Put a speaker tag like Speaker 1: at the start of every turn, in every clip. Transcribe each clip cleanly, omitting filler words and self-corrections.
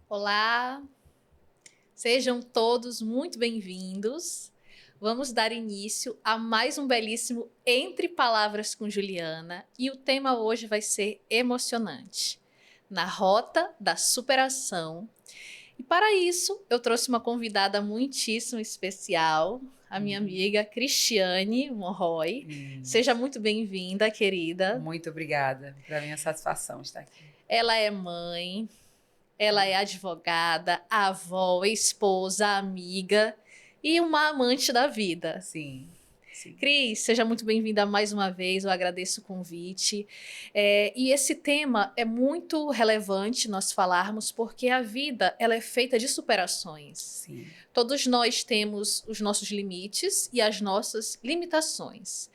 Speaker 1: Olá, sejam todos muito bem-vindos. Vamos dar início a mais um belíssimo Entre Palavras com Juliana e o tema hoje vai ser emocionante, na rota da superação. E para isso, eu trouxe uma convidada muitíssimo especial, a minha amiga Cristiane Monroy. Seja
Speaker 2: Isso.
Speaker 1: muito bem-vinda, querida.
Speaker 2: Muito obrigada. Para mim é satisfação estar aqui.
Speaker 1: Ela é mãe, ela é advogada, avó, esposa, amiga e uma amante da vida.
Speaker 2: Sim, sim.
Speaker 1: Cris, seja muito bem-vinda mais uma vez, eu agradeço o convite. E esse tema é muito relevante nós falarmos, porque a vida ela é feita de superações.
Speaker 2: Sim,
Speaker 1: Todos nós temos os nossos limites e as nossas limitações.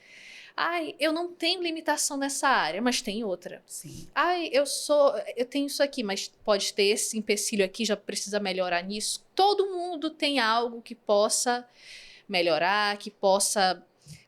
Speaker 1: Ai, eu não tenho limitação nessa área, mas tem outra.
Speaker 2: sim,
Speaker 1: Ai, eu tenho isso aqui, mas pode ter esse empecilho aqui, já precisa melhorar nisso. Todo mundo tem algo que possa melhorar, que possa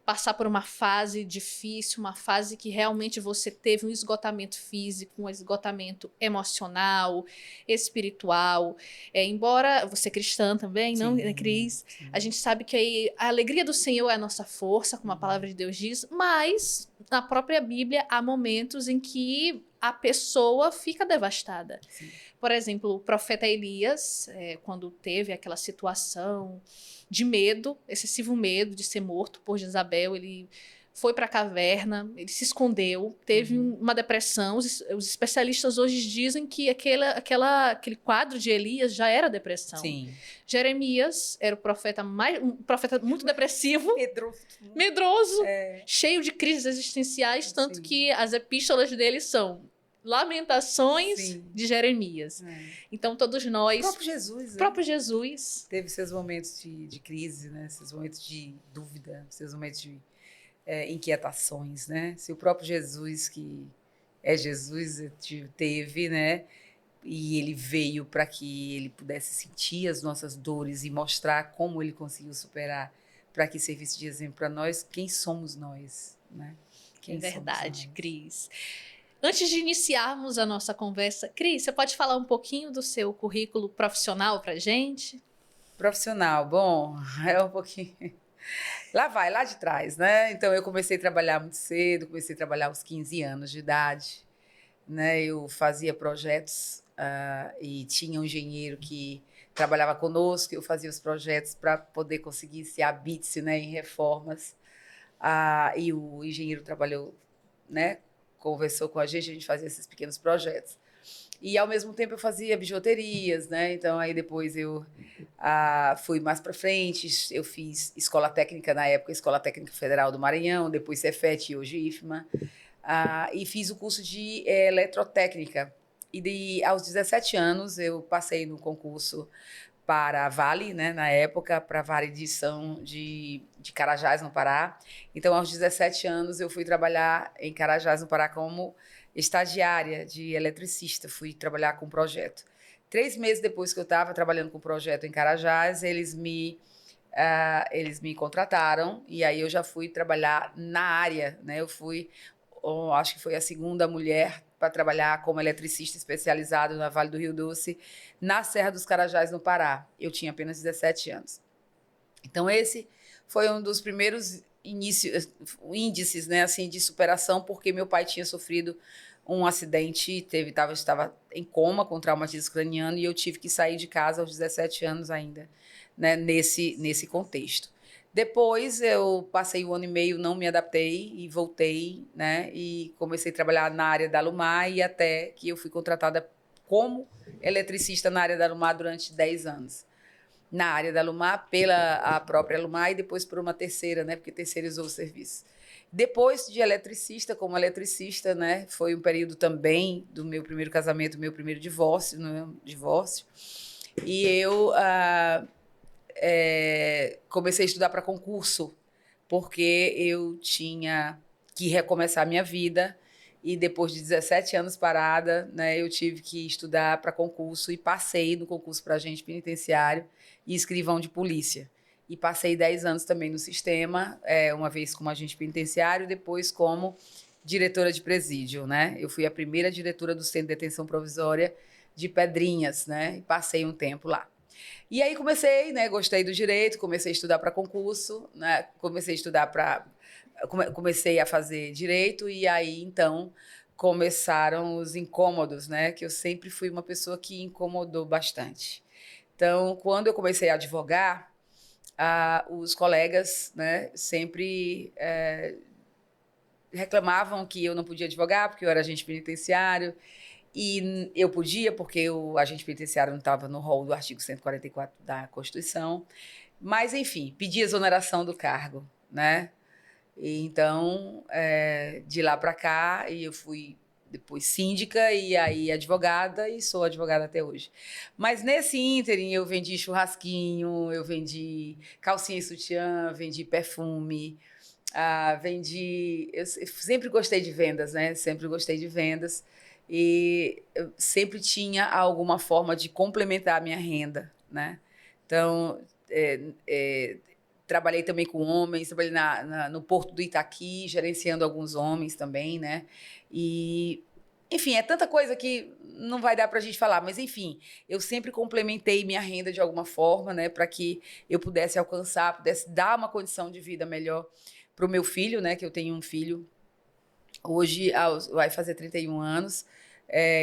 Speaker 1: passar por uma fase difícil, uma fase que realmente você teve um esgotamento físico, um esgotamento emocional, espiritual. Embora você é cristã também, não, né,
Speaker 2: sim,
Speaker 1: Cris? A
Speaker 2: sim.
Speaker 1: gente sabe que a alegria do Senhor é a nossa força, como a palavra de Deus diz, mas na própria Bíblia há momentos em que a pessoa fica devastada.
Speaker 2: Sim.
Speaker 1: Por exemplo, o profeta Elias, quando teve aquela situação de medo, excessivo medo de ser morto por Jezabel, ele foi para a caverna, ele se escondeu, teve
Speaker 2: Uhum.
Speaker 1: uma depressão. Os especialistas hoje dizem que aquele quadro de Elias já era depressão.
Speaker 2: Sim.
Speaker 1: Jeremias era um profeta muito depressivo,
Speaker 2: Medroso.
Speaker 1: medroso,
Speaker 2: É,
Speaker 1: cheio de crises existenciais, tanto
Speaker 2: sim,
Speaker 1: que as epístolas dele são Lamentações
Speaker 2: sim.
Speaker 1: de Jeremias.
Speaker 2: É.
Speaker 1: Então, todos
Speaker 2: O
Speaker 1: nós,
Speaker 2: próprio Jesus, né?
Speaker 1: próprio Jesus,
Speaker 2: Teve seus momentos de crise, né? Seus momentos de dúvida, seus momentos de inquietações, né? Se o próprio Jesus, que é Jesus, teve, né? E ele veio para que ele pudesse sentir as nossas dores e mostrar como ele conseguiu superar, para que servisse de exemplo para nós, quem somos nós, né?
Speaker 1: é
Speaker 2: Quem somos
Speaker 1: verdade,
Speaker 2: nós?
Speaker 1: Cris. Antes de iniciarmos a nossa conversa, Cris, você pode falar um pouquinho do seu currículo profissional para gente?
Speaker 2: Profissional, bom, é um pouquinho. Lá vai, lá de trás, né? Então eu comecei a trabalhar muito cedo, comecei a trabalhar aos 15 anos de idade, né? Eu fazia projetos e tinha um engenheiro que trabalhava conosco, eu fazia os projetos para poder conseguir se habite, né, em reformas. E o engenheiro trabalhou, né, conversou com a gente fazia esses pequenos projetos. E ao mesmo tempo eu fazia bijuterias, né? Então aí depois eu fui mais para frente, eu fiz escola técnica na época, Escola Técnica Federal do Maranhão, depois Cefet e hoje IFMA. E fiz o curso de eletrotécnica. Aos 17 anos eu passei no concurso para a Vale, né, na época, para a Vale de Carajás, no Pará. Então, aos 17 anos, eu fui trabalhar em Carajás, no Pará, como estagiária de eletricista. Fui trabalhar com um projeto. 3 meses depois que eu estava trabalhando com o projeto em Carajás, eles me contrataram e aí eu já fui trabalhar na área, né? Eu fui, acho que foi a segunda mulher para trabalhar como eletricista especializado na Vale do Rio Doce, na Serra dos Carajás, no Pará. Eu tinha apenas 17 anos. Então esse foi um dos primeiros índices, né, assim, de superação, porque meu pai tinha sofrido um acidente, estava em coma com traumatismo craniano e eu tive que sair de casa aos 17 anos ainda, né, nesse contexto. Depois eu passei 1 ano e meio, não me adaptei e voltei, né, e comecei a trabalhar na área da Lumar e até que eu fui contratada como eletricista na área da Lumar durante 10 anos na área da Lumar, pela a própria Lumar e depois por uma terceira, né, porque terceirizou o serviço. Depois de eletricista, como eletricista, né, foi um período também do meu primeiro casamento, meu primeiro divórcio, no divórcio, e eu comecei a estudar para concurso, porque eu tinha que recomeçar a minha vida e depois de 17 anos parada, né, eu tive que estudar para concurso e passei no concurso para agente penitenciário e escrivão de polícia. E passei 10 anos também no sistema, uma vez como agente penitenciário, depois como diretora de presídio, né? Eu fui a primeira diretora do Centro de Detenção Provisória de Pedrinhas, né? E passei um tempo lá. E aí comecei, né? Gostei do direito, comecei a estudar para concurso, né? Comecei a fazer direito e aí então começaram os incômodos, né? Que eu sempre fui uma pessoa que incomodou bastante. Então, quando eu comecei a advogar, os colegas, né, sempre reclamavam que eu não podia advogar porque eu era agente penitenciário. E eu podia, porque o agente penitenciário não estava no rol do artigo 144 da Constituição. Mas, enfim, pedi exoneração do cargo, né? E então, de lá para cá, e eu fui depois síndica e aí advogada, e sou advogada até hoje. Mas nesse ínterim, eu vendi churrasquinho, eu vendi calcinha e sutiã, vendi perfume, vendi... Eu sempre gostei de vendas, né? Sempre gostei de vendas. E eu sempre tinha alguma forma de complementar a minha renda, né? Então, trabalhei também com homens, trabalhei no Porto do Itaqui, gerenciando alguns homens também, né? E, enfim, é tanta coisa que não vai dar para a gente falar, mas, enfim, eu sempre complementei minha renda de alguma forma, né? Para que eu pudesse alcançar, pudesse dar uma condição de vida melhor para o meu filho, né? Que eu tenho um filho hoje, vai fazer 31 anos,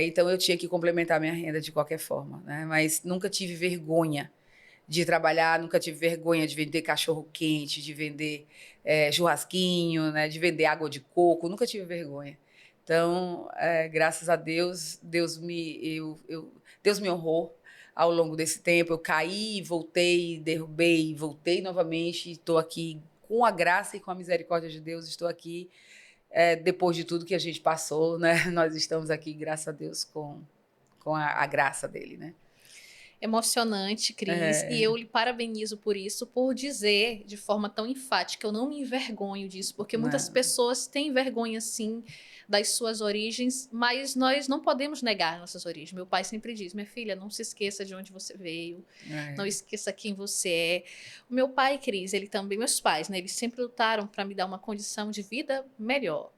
Speaker 2: então eu tinha que complementar minha renda de qualquer forma, né? Mas nunca tive vergonha de trabalhar, nunca tive vergonha de vender cachorro-quente, de vender churrasquinho, né? De vender água de coco, nunca tive vergonha. Então, graças a Deus, Deus me honrou ao longo desse tempo. Eu caí, voltei, derrubei, voltei novamente, estou aqui com a graça e com a misericórdia de Deus, estou aqui depois de tudo que a gente passou, né? Nós estamos aqui, graças a Deus, com a graça dele, né?
Speaker 1: Emocionante, Cris, e eu lhe parabenizo por isso, por dizer de forma tão enfática, eu não me envergonho disso, porque muitas pessoas têm vergonha, sim, das suas origens, mas nós não podemos negar nossas origens. Meu pai sempre diz, minha filha, não se esqueça de onde você veio, não esqueça quem você é. O meu pai, Cris, ele também, meus pais, né, eles sempre lutaram para me dar uma condição de vida melhor.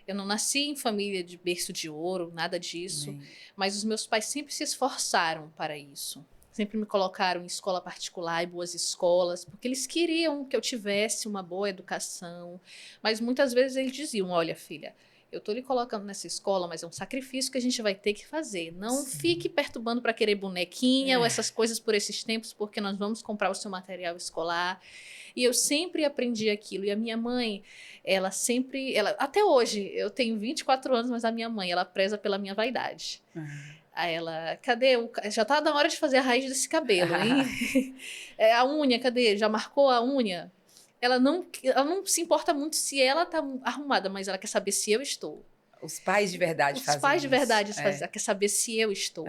Speaker 1: Eu não nasci em família de berço de ouro, nada disso, mas os meus pais sempre se esforçaram para isso. Sempre me colocaram em escola particular e boas escolas, porque eles queriam que eu tivesse uma boa educação. Mas muitas vezes eles diziam: olha, filha, eu estou lhe colocando nessa escola, mas é um sacrifício que a gente vai ter que fazer. Não fique perturbando para querer bonequinha ou essas coisas por esses tempos, porque nós vamos comprar o seu material escolar. E eu sempre aprendi aquilo. E a minha mãe, ela sempre... até hoje, eu tenho 24 anos, mas a minha mãe, ela preza pela minha vaidade. Aí ela, cadê? Já tá na hora de fazer a raiz desse cabelo, hein? A unha, cadê? Já marcou a unha? Ela não se importa muito se ela tá arrumada, mas ela quer saber se eu estou.
Speaker 2: Os pais de verdade fazem isso.
Speaker 1: Os pais de verdade quer saber se eu estou.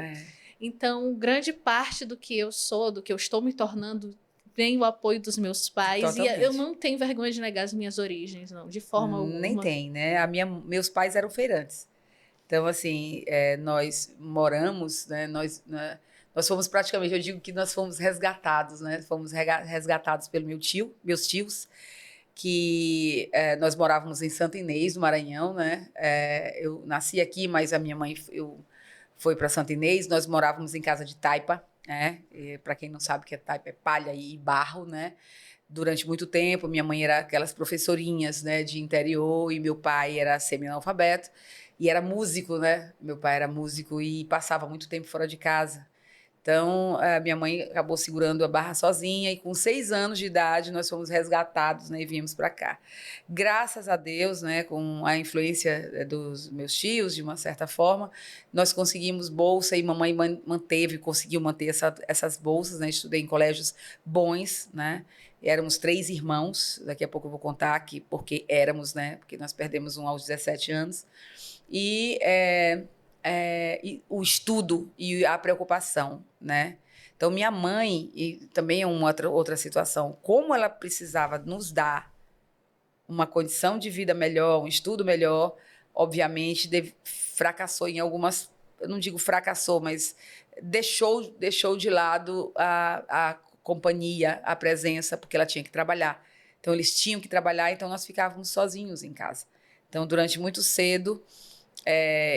Speaker 1: Então, grande parte do que eu sou, do que eu estou me tornando, tem o apoio dos meus pais. Totalmente. E eu não tenho vergonha de negar as minhas origens, não, de forma alguma.
Speaker 2: Nem tem, né? Meus pais eram feirantes. Então, assim, nós moramos, né? Nós fomos praticamente, eu digo que nós fomos resgatados, né? Fomos resgatados pelo meus tios, que nós morávamos em Santa Inês, no Maranhão, né? Eu nasci aqui, mas a minha mãe foi para Santa Inês. Nós morávamos em casa de taipa, né? Para quem não sabe o que é taipa, é palha e barro, né? Durante muito tempo, minha mãe era aquelas professorinhas, né, de interior, e meu pai era semi-analfabeto e era músico, né? Meu pai era músico e passava muito tempo fora de casa. Então, a minha mãe acabou segurando a barra sozinha e com 6 anos de idade nós fomos resgatados, né, e viemos para cá. Graças a Deus, né, com a influência dos meus tios, de uma certa forma, nós conseguimos bolsa e mamãe conseguiu manter essas bolsas, né? Estudei em colégios bons, né? Éramos 3 irmãos, daqui a pouco eu vou contar aqui porque éramos, né? Porque nós perdemos um aos 17 anos. E o estudo e a preocupação, né? Então, minha mãe, e também é uma outra situação, como ela precisava nos dar uma condição de vida melhor, um estudo melhor, obviamente fracassou em algumas, eu não digo fracassou, mas deixou de lado a companhia, a presença, porque ela tinha que trabalhar. Então, eles tinham que trabalhar, então nós ficávamos sozinhos em casa. Então, durante muito cedo,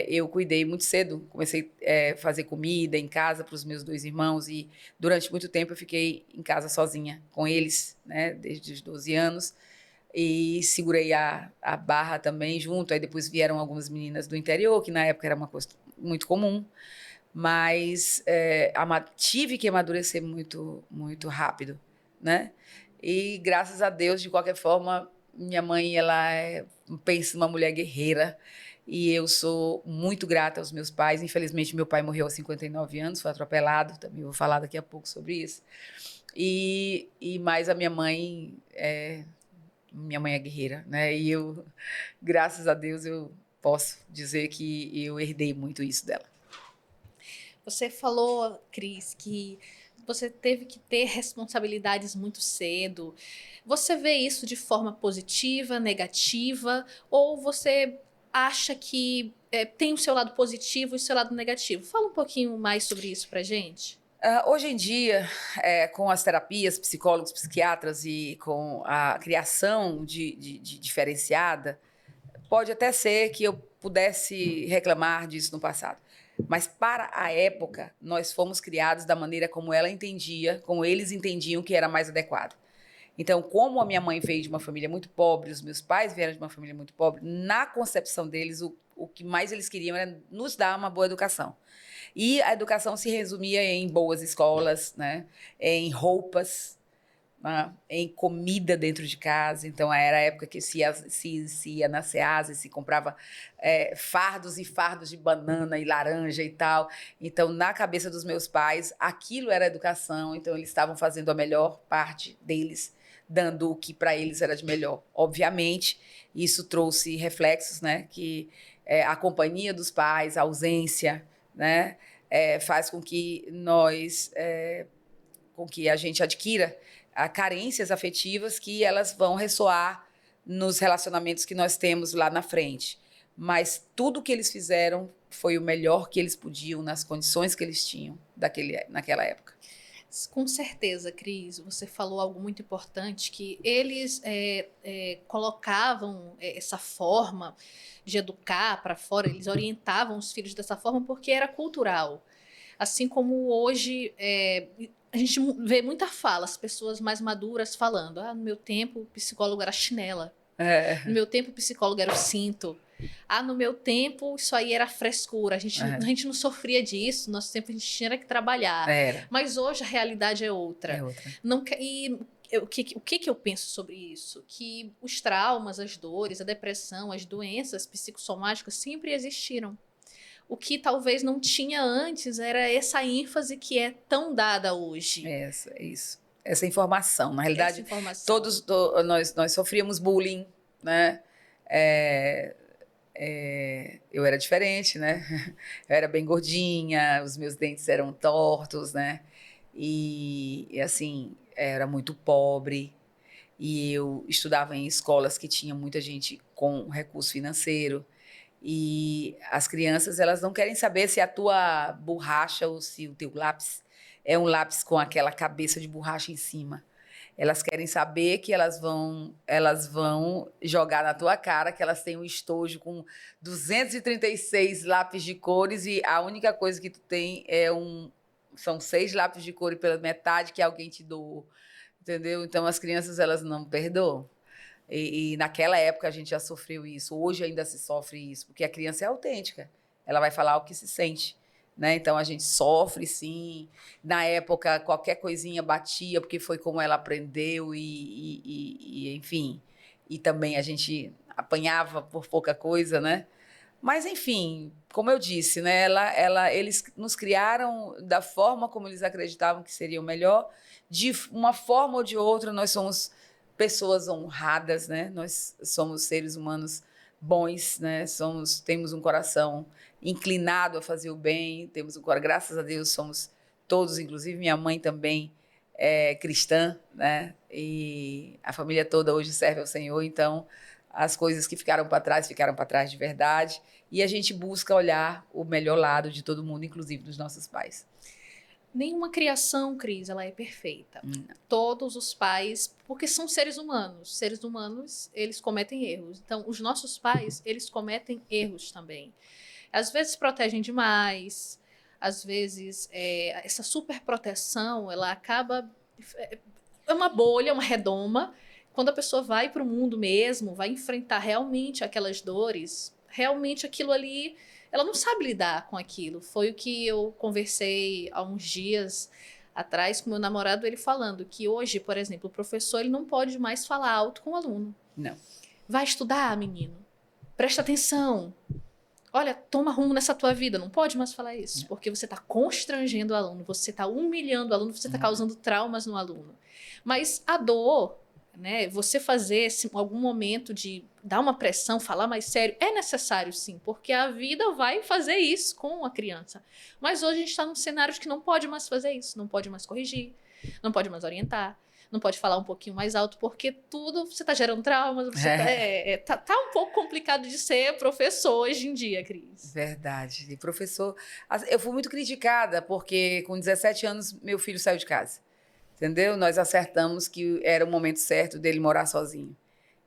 Speaker 2: eu cuidei muito cedo. Comecei a fazer comida em casa para os meus 2 irmãos e durante muito tempo eu fiquei em casa sozinha com eles, né, desde os 12 anos. E segurei a barra também junto. Aí depois vieram algumas meninas do interior, que na época era uma coisa muito comum. Mas tive que amadurecer muito, muito rápido, né? E graças a Deus, de qualquer forma, minha mãe, pensa uma mulher guerreira. E eu sou muito grata aos meus pais. Infelizmente, meu pai morreu aos 59 anos, foi atropelado. Também vou falar daqui a pouco sobre isso. E mais a minha mãe é guerreira, né? E eu, graças a Deus, eu posso dizer que eu herdei muito isso dela.
Speaker 1: Você falou, Cris, que você teve que ter responsabilidades muito cedo. Você vê isso de forma positiva, negativa, ou você acha que tem o seu lado positivo e o seu lado negativo? Fala um pouquinho mais sobre isso pra gente.
Speaker 2: Hoje em dia, com as terapias, psicólogos, psiquiatras e com a criação de diferenciada, pode até ser que eu pudesse reclamar disso no passado. Mas para a época, nós fomos criados da maneira como ela entendia, como eles entendiam que era mais adequado. Então, como a minha mãe veio de uma família muito pobre, os meus pais vieram de uma família muito pobre, na concepção deles, o que mais eles queriam era nos dar uma boa educação. E a educação se resumia em boas escolas, né? Em roupas, né? Em comida dentro de casa. Então, era a época que se ia na Ceasa e se comprava fardos e fardos de banana e laranja e tal. Então, na cabeça dos meus pais, aquilo era educação. Então, eles estavam fazendo a melhor parte deles, dando o que para eles era de melhor. Obviamente, isso trouxe reflexos, né? Que a companhia dos pais, a ausência, né? Faz com que com que a gente adquira carências afetivas que elas vão ressoar nos relacionamentos que nós temos lá na frente. Mas tudo que eles fizeram foi o melhor que eles podiam nas condições que eles tinham naquela época.
Speaker 1: Com certeza, Cris, você falou algo muito importante, que eles colocavam essa forma de educar para fora, eles orientavam os filhos dessa forma porque era cultural. Assim como hoje a gente vê muita fala, as pessoas mais maduras falando, no meu tempo o psicólogo era chinela, no meu tempo o psicólogo era o cinto, no meu tempo isso aí era frescura, a gente não sofria disso, nosso tempo a gente tinha que trabalhar.
Speaker 2: Era.
Speaker 1: Mas hoje a realidade é outra.
Speaker 2: É outra.
Speaker 1: O que eu penso sobre isso? Que os traumas, as dores, a depressão, as doenças psicossomáticas sempre existiram. O que talvez não tinha antes era essa ênfase que é tão dada hoje.
Speaker 2: Isso. Essa informação. Na realidade,
Speaker 1: informação.
Speaker 2: nós sofríamos bullying, né? Eu era diferente, né? Eu era bem gordinha, os meus dentes eram tortos, né? E assim, era muito pobre. E eu estudava em escolas que tinha muita gente com recurso financeiro. E as crianças, elas não querem saber se a tua borracha ou se o teu lápis é um lápis com aquela cabeça de borracha em cima. Elas querem saber que elas vão jogar na tua cara que elas têm um estojo com 236 lápis de cores e a única coisa que tu tem são 6 lápis de cor pela metade que alguém te doou, entendeu? Então as crianças, elas não perdoam. E naquela época a gente já sofreu isso. Hoje ainda se sofre isso, porque a criança é autêntica. Ela vai falar o que se sente, né? Então a gente sofre, sim. Na época, qualquer coisinha batia, porque foi como ela aprendeu enfim. E também a gente apanhava por pouca coisa, né? Mas, enfim, como eu disse, né? Eles nos criaram da forma como eles acreditavam que seria o melhor. De uma forma ou de outra, nós somos pessoas honradas, né? Nós somos seres humanos bons, né? Temos um coração inclinado a fazer o bem, graças a Deus, somos todos, inclusive minha mãe também é cristã, né? E a família toda hoje serve ao Senhor, então as coisas que ficaram para trás de verdade, e a gente busca olhar o melhor lado de todo mundo, inclusive dos nossos pais.
Speaker 1: Nenhuma criação, Cris, ela é perfeita. Todos os pais, porque são seres humanos. Seres humanos, eles cometem erros. Então, os nossos pais, eles cometem erros também. Às vezes protegem demais, às vezes essa superproteção, ela acaba... É uma bolha, uma redoma. Quando a pessoa vai para o mundo mesmo, vai enfrentar realmente aquelas dores, realmente aquilo ali, ela não sabe lidar com aquilo. Foi o que eu conversei há uns dias atrás com meu namorado, ele falando que hoje, por exemplo, o professor ele não pode mais falar alto com o aluno.
Speaker 2: Não.
Speaker 1: Vai estudar, menino. Presta atenção. Olha, toma rumo nessa tua vida. Não pode mais falar isso, porque você está constrangendo o aluno, você está humilhando o aluno, você está causando traumas no aluno. Mas a dor, né, você fazer algum momento de dar uma pressão, falar mais sério, é necessário sim, porque a vida vai fazer isso com a criança. Mas hoje a gente está num cenário de que não pode mais fazer isso, não pode mais corrigir, não pode mais orientar, não pode falar um pouquinho mais alto, porque tudo você está gerando traumas, você tá um pouco complicado de ser professor hoje em dia, Cris.
Speaker 2: Verdade. E professor, eu fui muito criticada, porque com 17 anos meu filho saiu de casa. Entendeu? Nós acertamos que era o momento certo dele morar sozinho.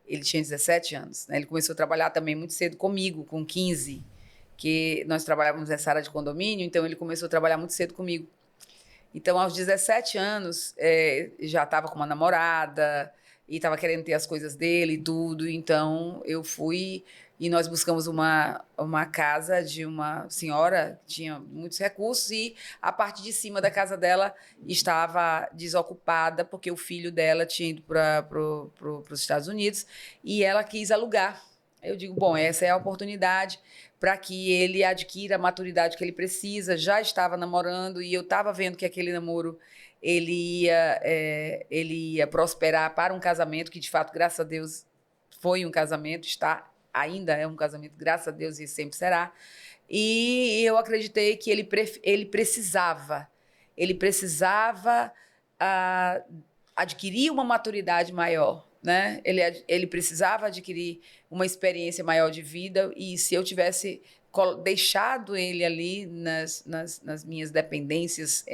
Speaker 2: Ele tinha 17 anos, né? Ele começou a trabalhar também muito cedo comigo, com 15, que nós trabalhávamos nessa área de condomínio, então ele começou a trabalhar muito cedo comigo. Então, aos 17 anos, já estava com uma namorada e estava querendo ter as coisas dele e tudo. Então, eu fui e nós buscamos uma casa de uma senhora que tinha muitos recursos e a parte de cima da casa dela estava desocupada porque o filho dela tinha ido para os Estados Unidos e ela quis alugar. Eu digo, bom, essa é a oportunidade para que ele adquira a maturidade que ele precisa. Já estava namorando e eu estava vendo que aquele namoro ele ia prosperar para um casamento que, de fato, graças a Deus, foi um casamento, ainda é um casamento, graças a Deus, e sempre será. E eu acreditei que ele precisava adquirir uma maturidade maior, né? Ele precisava adquirir uma experiência maior de vida e se eu tivesse deixado ele ali nas minhas dependências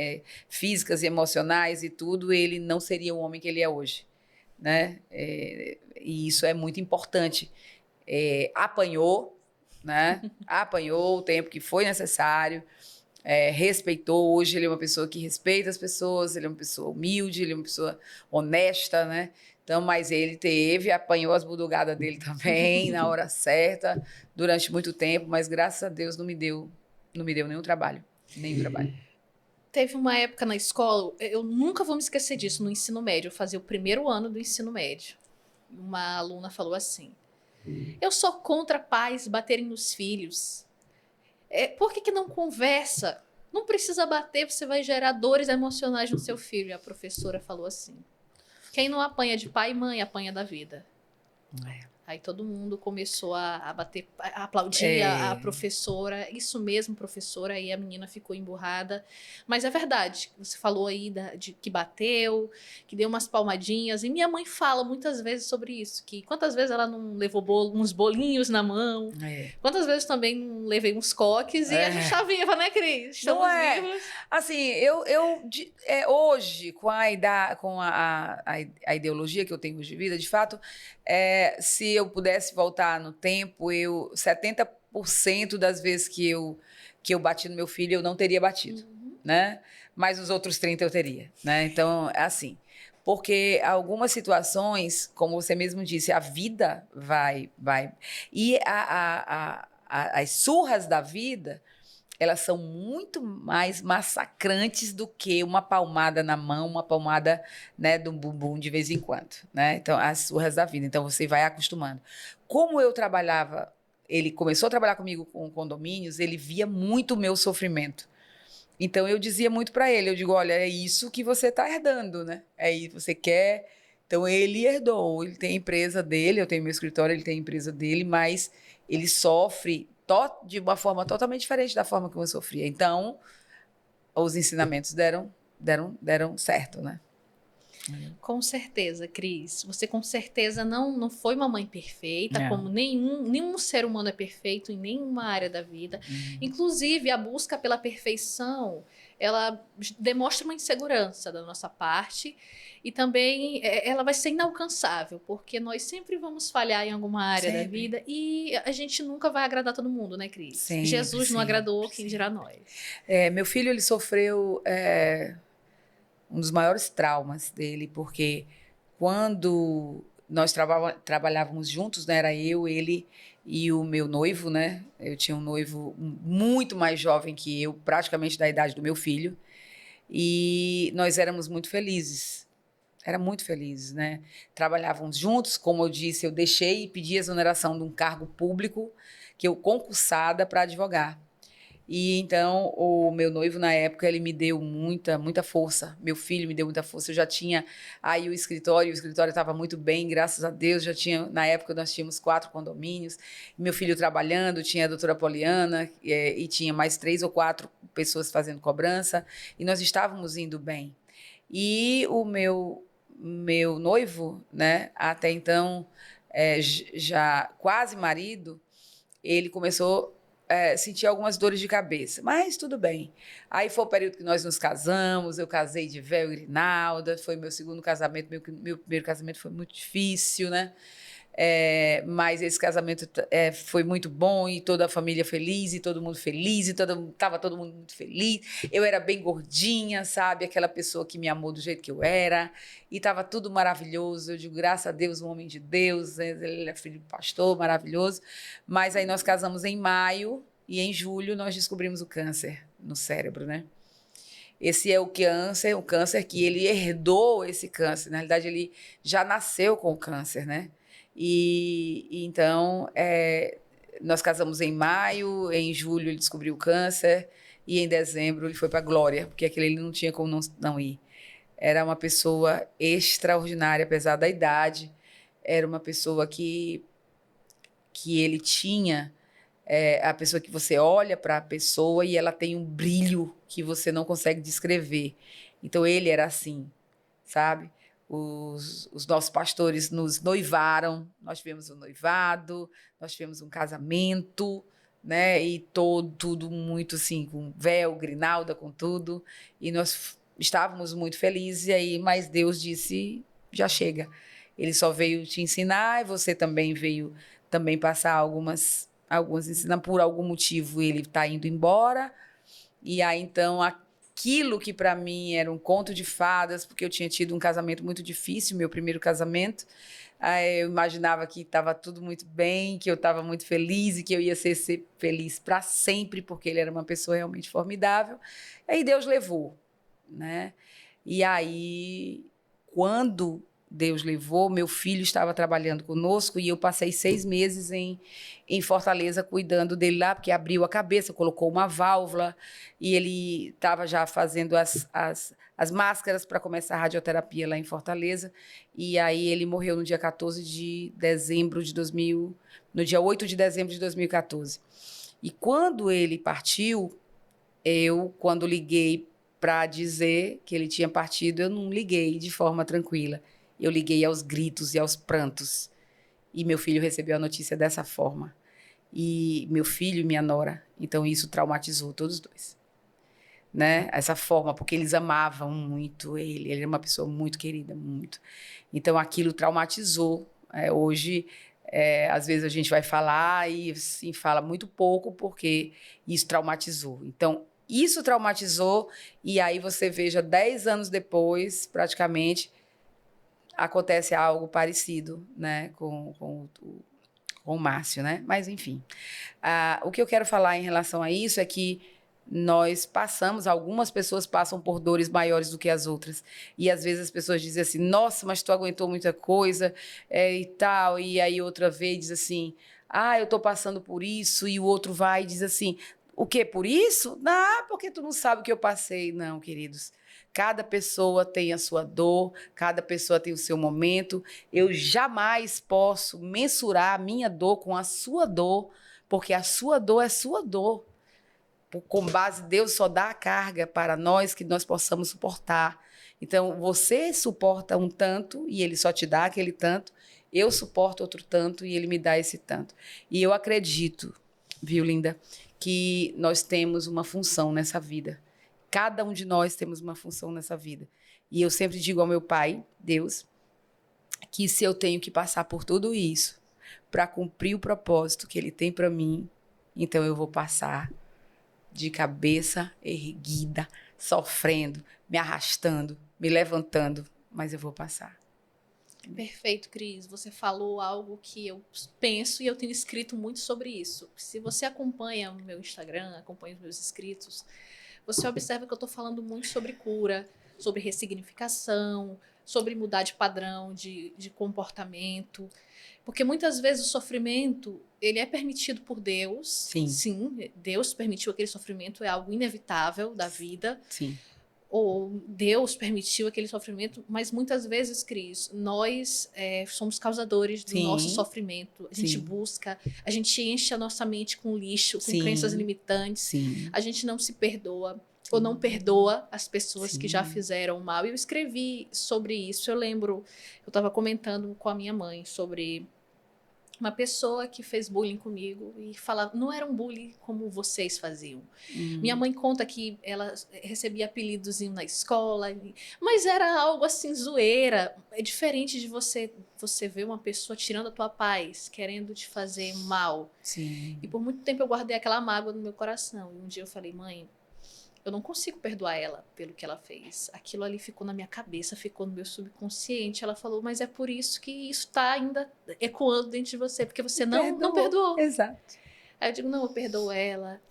Speaker 2: físicas e emocionais e tudo, ele não seria o homem que ele é hoje, né? E isso é muito importante. Apanhou, né? Apanhou o tempo que foi necessário, respeitou. Hoje ele é uma pessoa que respeita as pessoas, ele é uma pessoa humilde, ele é uma pessoa honesta, né? Então, mas ele apanhou as budugadas dele também na hora certa, durante muito tempo, mas graças a Deus não me deu nenhum trabalho.
Speaker 1: Teve uma época na escola, eu nunca vou me esquecer disso, no ensino médio, eu fazia o primeiro ano do ensino médio. Uma aluna falou assim: eu sou contra pais baterem nos filhos. Por que não conversa? Não precisa bater, você vai gerar dores emocionais no seu filho. E a professora falou assim: quem não apanha de pai e mãe, apanha da vida. Aí todo mundo começou a bater, a aplaudir a professora. Isso mesmo, professora. Aí a menina ficou emburrada. Mas é verdade. Você falou aí de que bateu, que deu umas palmadinhas. E minha mãe fala muitas vezes sobre isso. Que quantas vezes ela não levou uns bolinhos na mão. Quantas vezes também não levei uns coques. E a gente tá viva, né, Cris? Estamos vivos.
Speaker 2: Assim, hoje, com a ideologia que eu tenho hoje de vida, de fato, se eu pudesse voltar no tempo, 70% das vezes que eu bati no meu filho, eu não teria batido, né? Mas os outros 30% eu teria, né? Então, é assim. Porque algumas situações, como você mesmo disse, a vida vai. E as surras da vida, elas são muito mais massacrantes do que uma palmada na mão, uma palmada, né, do bumbum de vez em quando, né? Então, as surras da vida. Então, você vai acostumando. Como eu trabalhava, ele começou a trabalhar comigo com condomínios, ele via muito o meu sofrimento. Então, eu dizia muito para ele, eu digo, olha, é isso que você está herdando, né? É isso que você quer. Então, ele herdou, ele tem a empresa dele, eu tenho meu escritório, ele tem a empresa dele, mas ele sofre de uma forma totalmente diferente da forma que eu sofria. Então, os ensinamentos deram certo, né?
Speaker 1: Com certeza, Cris. Você com certeza não foi uma mãe perfeita,
Speaker 2: Não.
Speaker 1: como nenhum ser humano é perfeito em nenhuma área da vida. Inclusive, a busca pela perfeição, ela demonstra uma insegurança da nossa parte e também ela vai ser inalcançável, porque nós sempre vamos falhar em alguma área da
Speaker 2: Sempre.
Speaker 1: vida e a gente nunca vai agradar todo mundo, né, Cris?
Speaker 2: Sempre,
Speaker 1: Jesus não
Speaker 2: sempre,
Speaker 1: agradou, quem dirá
Speaker 2: sempre.
Speaker 1: nós?
Speaker 2: Meu filho, ele sofreu um dos maiores traumas dele, porque quando nós trabalhávamos juntos, né, era eu, ele e o meu noivo, né? Eu tinha um noivo muito mais jovem que eu, praticamente da idade do meu filho, e nós éramos muito felizes. Era muito felizes, né? Trabalhávamos juntos, como eu disse, eu deixei e pedi exoneração de um cargo público que eu concursada para advogar. E então o meu noivo na época ele me deu muita força. Meu filho me deu muita força. Eu já tinha aí o escritório estava muito bem, graças a Deus. Já tinha na época nós tínhamos 4 condomínios. Meu filho trabalhando, tinha a doutora Poliana e tinha mais 3 ou 4 pessoas fazendo cobrança e nós estávamos indo bem. E o meu noivo, né? Até então já quase marido, ele começou sentir algumas dores de cabeça, mas tudo bem. Aí foi o período que nós nos casamos, eu casei de véu e grinalda, foi meu segundo casamento, meu primeiro casamento foi muito difícil, né? Mas esse casamento foi muito bom e toda a família feliz e todo mundo feliz e tava todo mundo muito feliz. Eu era bem gordinha, sabe? Aquela pessoa que me amou do jeito que eu era e tava tudo maravilhoso. Eu digo, graças a Deus, um homem de Deus, né? Ele é filho do pastor, maravilhoso. Mas aí nós casamos em maio e em julho nós descobrimos o câncer no cérebro, né? Esse é o câncer que ele herdou esse câncer. Na realidade, ele já nasceu com o câncer, né? E então, nós casamos em maio, em julho ele descobriu o câncer e em dezembro ele foi para a Glória, porque aquele ele não tinha como não ir. Era uma pessoa extraordinária, apesar da idade. Era uma pessoa que ele tinha a pessoa que você olha para a pessoa e ela tem um brilho que você não consegue descrever. Então, ele era assim, sabe? Os nossos pastores nos noivaram, nós tivemos um noivado, nós tivemos um casamento, né? E tudo muito assim, com véu, grinalda, com tudo. E nós estávamos muito felizes, e aí, mas Deus disse, já chega. Ele só veio te ensinar, e você também veio também passar alguns ensinam por algum motivo ele está indo embora e aí então aquilo que para mim era um conto de fadas, porque eu tinha tido um casamento muito difícil, meu primeiro casamento, eu imaginava que estava tudo muito bem, que eu estava muito feliz e que eu ia ser feliz para sempre, porque ele era uma pessoa realmente formidável. Aí Deus levou, né? E aí quando Deus levou, meu filho estava trabalhando conosco e eu passei 6 meses em Fortaleza cuidando dele lá, porque abriu a cabeça, colocou uma válvula e ele estava já fazendo as máscaras para começar a radioterapia lá em Fortaleza. E aí ele morreu no dia 14 de dezembro de 2000, no dia 8 de dezembro de 2014. E quando ele partiu, quando liguei para dizer que ele tinha partido, eu não liguei de forma tranquila. Eu liguei aos gritos e aos prantos. E meu filho recebeu a notícia dessa forma. E meu filho e minha nora. Então, isso traumatizou todos os dois. Né? Essa forma, porque eles amavam muito ele. Ele era uma pessoa muito querida, muito. Então, aquilo traumatizou. Hoje, às vezes a gente vai falar e assim, fala muito pouco porque isso traumatizou. Então, isso traumatizou e aí você veja 10 anos depois, praticamente, acontece algo parecido, né, com o Márcio, né? Mas, enfim. O que eu quero falar em relação a isso é que algumas pessoas passam por dores maiores do que as outras. E, às vezes, as pessoas dizem assim, nossa, mas tu aguentou muita coisa e tal. E aí, outra vez, diz assim, eu estou passando por isso. E o outro vai e diz assim, o quê? Por isso? Não, porque tu não sabe o que eu passei. Não, queridos. Cada pessoa tem a sua dor, cada pessoa tem o seu momento. Eu jamais posso mensurar a minha dor com a sua dor, porque a sua dor é sua dor. Com base, Deus só dá a carga para nós que nós possamos suportar. Então, você suporta um tanto e ele só te dá aquele tanto. Eu suporto outro tanto e ele me dá esse tanto. E eu acredito, viu, linda, que nós temos uma função nessa vida. Cada um de nós temos uma função nessa vida. E eu sempre digo ao meu pai, Deus, que se eu tenho que passar por tudo isso para cumprir o propósito que ele tem para mim, então eu vou passar de cabeça erguida, sofrendo, me arrastando, me levantando, mas eu vou passar.
Speaker 1: Perfeito, Cris. Você falou algo que eu penso e eu tenho escrito muito sobre isso. Se você acompanha o meu Instagram, acompanha os meus inscritos, você observa que eu estou falando muito sobre cura, sobre ressignificação, sobre mudar de padrão, de comportamento. Porque muitas vezes o sofrimento, ele é permitido por Deus.
Speaker 2: Sim.
Speaker 1: Sim, Deus permitiu aquele sofrimento, é algo inevitável da vida.
Speaker 2: Sim.
Speaker 1: Ou Deus permitiu aquele sofrimento, mas muitas vezes, Cris, nós somos causadores do
Speaker 2: Sim.
Speaker 1: nosso sofrimento. A gente
Speaker 2: Sim.
Speaker 1: busca, a gente enche a nossa mente com lixo, com
Speaker 2: Sim.
Speaker 1: crenças limitantes.
Speaker 2: Sim.
Speaker 1: A gente não se perdoa ou não perdoa as pessoas
Speaker 2: Sim.
Speaker 1: que já fizeram mal. E eu escrevi sobre isso. Eu lembro, eu estava comentando com a minha mãe sobre uma pessoa que fez bullying comigo e falava, não era um bullying como vocês faziam. Minha mãe conta que ela recebia apelidos na escola, mas era algo assim, zoeira. É diferente de você ver uma pessoa tirando a tua paz, querendo te fazer mal.
Speaker 2: Sim.
Speaker 1: E por muito tempo eu guardei aquela mágoa no meu coração. E um dia eu falei, mãe, eu não consigo perdoar ela pelo que ela fez. Aquilo ali ficou na minha cabeça, ficou no meu subconsciente. Ela falou, mas é por isso que isso está ainda ecoando dentro de você, porque você não perdoou.
Speaker 2: Exato.
Speaker 1: Aí eu digo, não, eu perdoo ela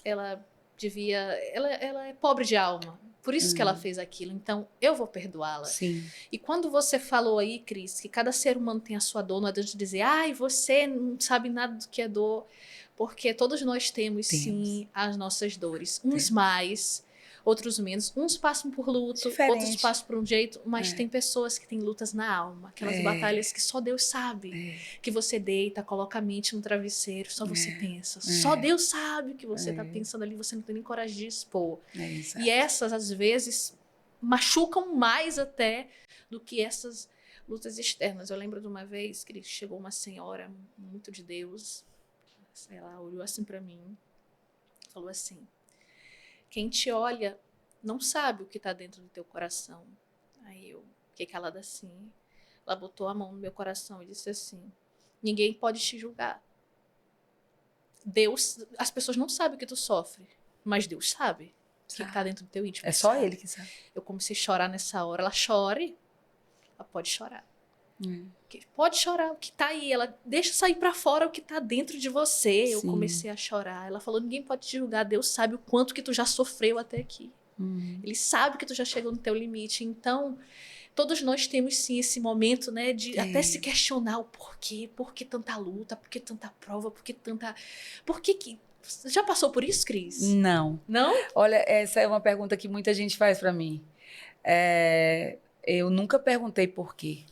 Speaker 1: devia, ela é pobre de alma, por isso que ela fez aquilo, então eu vou perdoá-la.
Speaker 2: Sim.
Speaker 1: E quando você falou aí, Cris, que cada ser humano tem a sua dor, não adianta dizer, ai, você não sabe nada do que é dor, porque todos nós temos. Sim, as nossas dores, uns mais, outros menos, uns passam por luto, outros passam por um jeito, mas tem pessoas que têm lutas na alma, aquelas batalhas que só Deus sabe, que você deita, coloca a mente no travesseiro, só você pensa, só Deus sabe o que você está pensando ali, você não tem nem coragem de expor. E essas, às vezes, machucam mais até do que essas lutas externas. Eu lembro de uma vez que chegou uma senhora muito de Deus, sei lá, olhou assim para mim, falou assim, quem te olha não sabe o que está dentro do teu coração. Aí eu fiquei calada assim. Ela botou a mão no meu coração e disse assim, ninguém pode te julgar. Deus, as pessoas não sabem o que tu sofre, mas Deus sabe o que está dentro do teu íntimo.
Speaker 2: É só Ele que sabe.
Speaker 1: Eu comecei a chorar nessa hora. Ela chore, ela pode chorar. Pode chorar o que tá aí, ela deixa sair para fora o que tá dentro de você. Sim. Eu comecei a chorar. Ela falou, ninguém pode te julgar, Deus sabe o quanto que tu já sofreu até aqui. Ele sabe que tu já chegou no teu limite. Então, todos nós temos sim esse momento, né, de até se questionar o porquê, por que tanta luta, por que tanta prova, por que tanta... Por que... Você já passou por isso, Cris?
Speaker 2: Não.
Speaker 1: Não?
Speaker 2: Olha, essa é uma pergunta que muita gente faz para mim. Eu nunca perguntei por quê.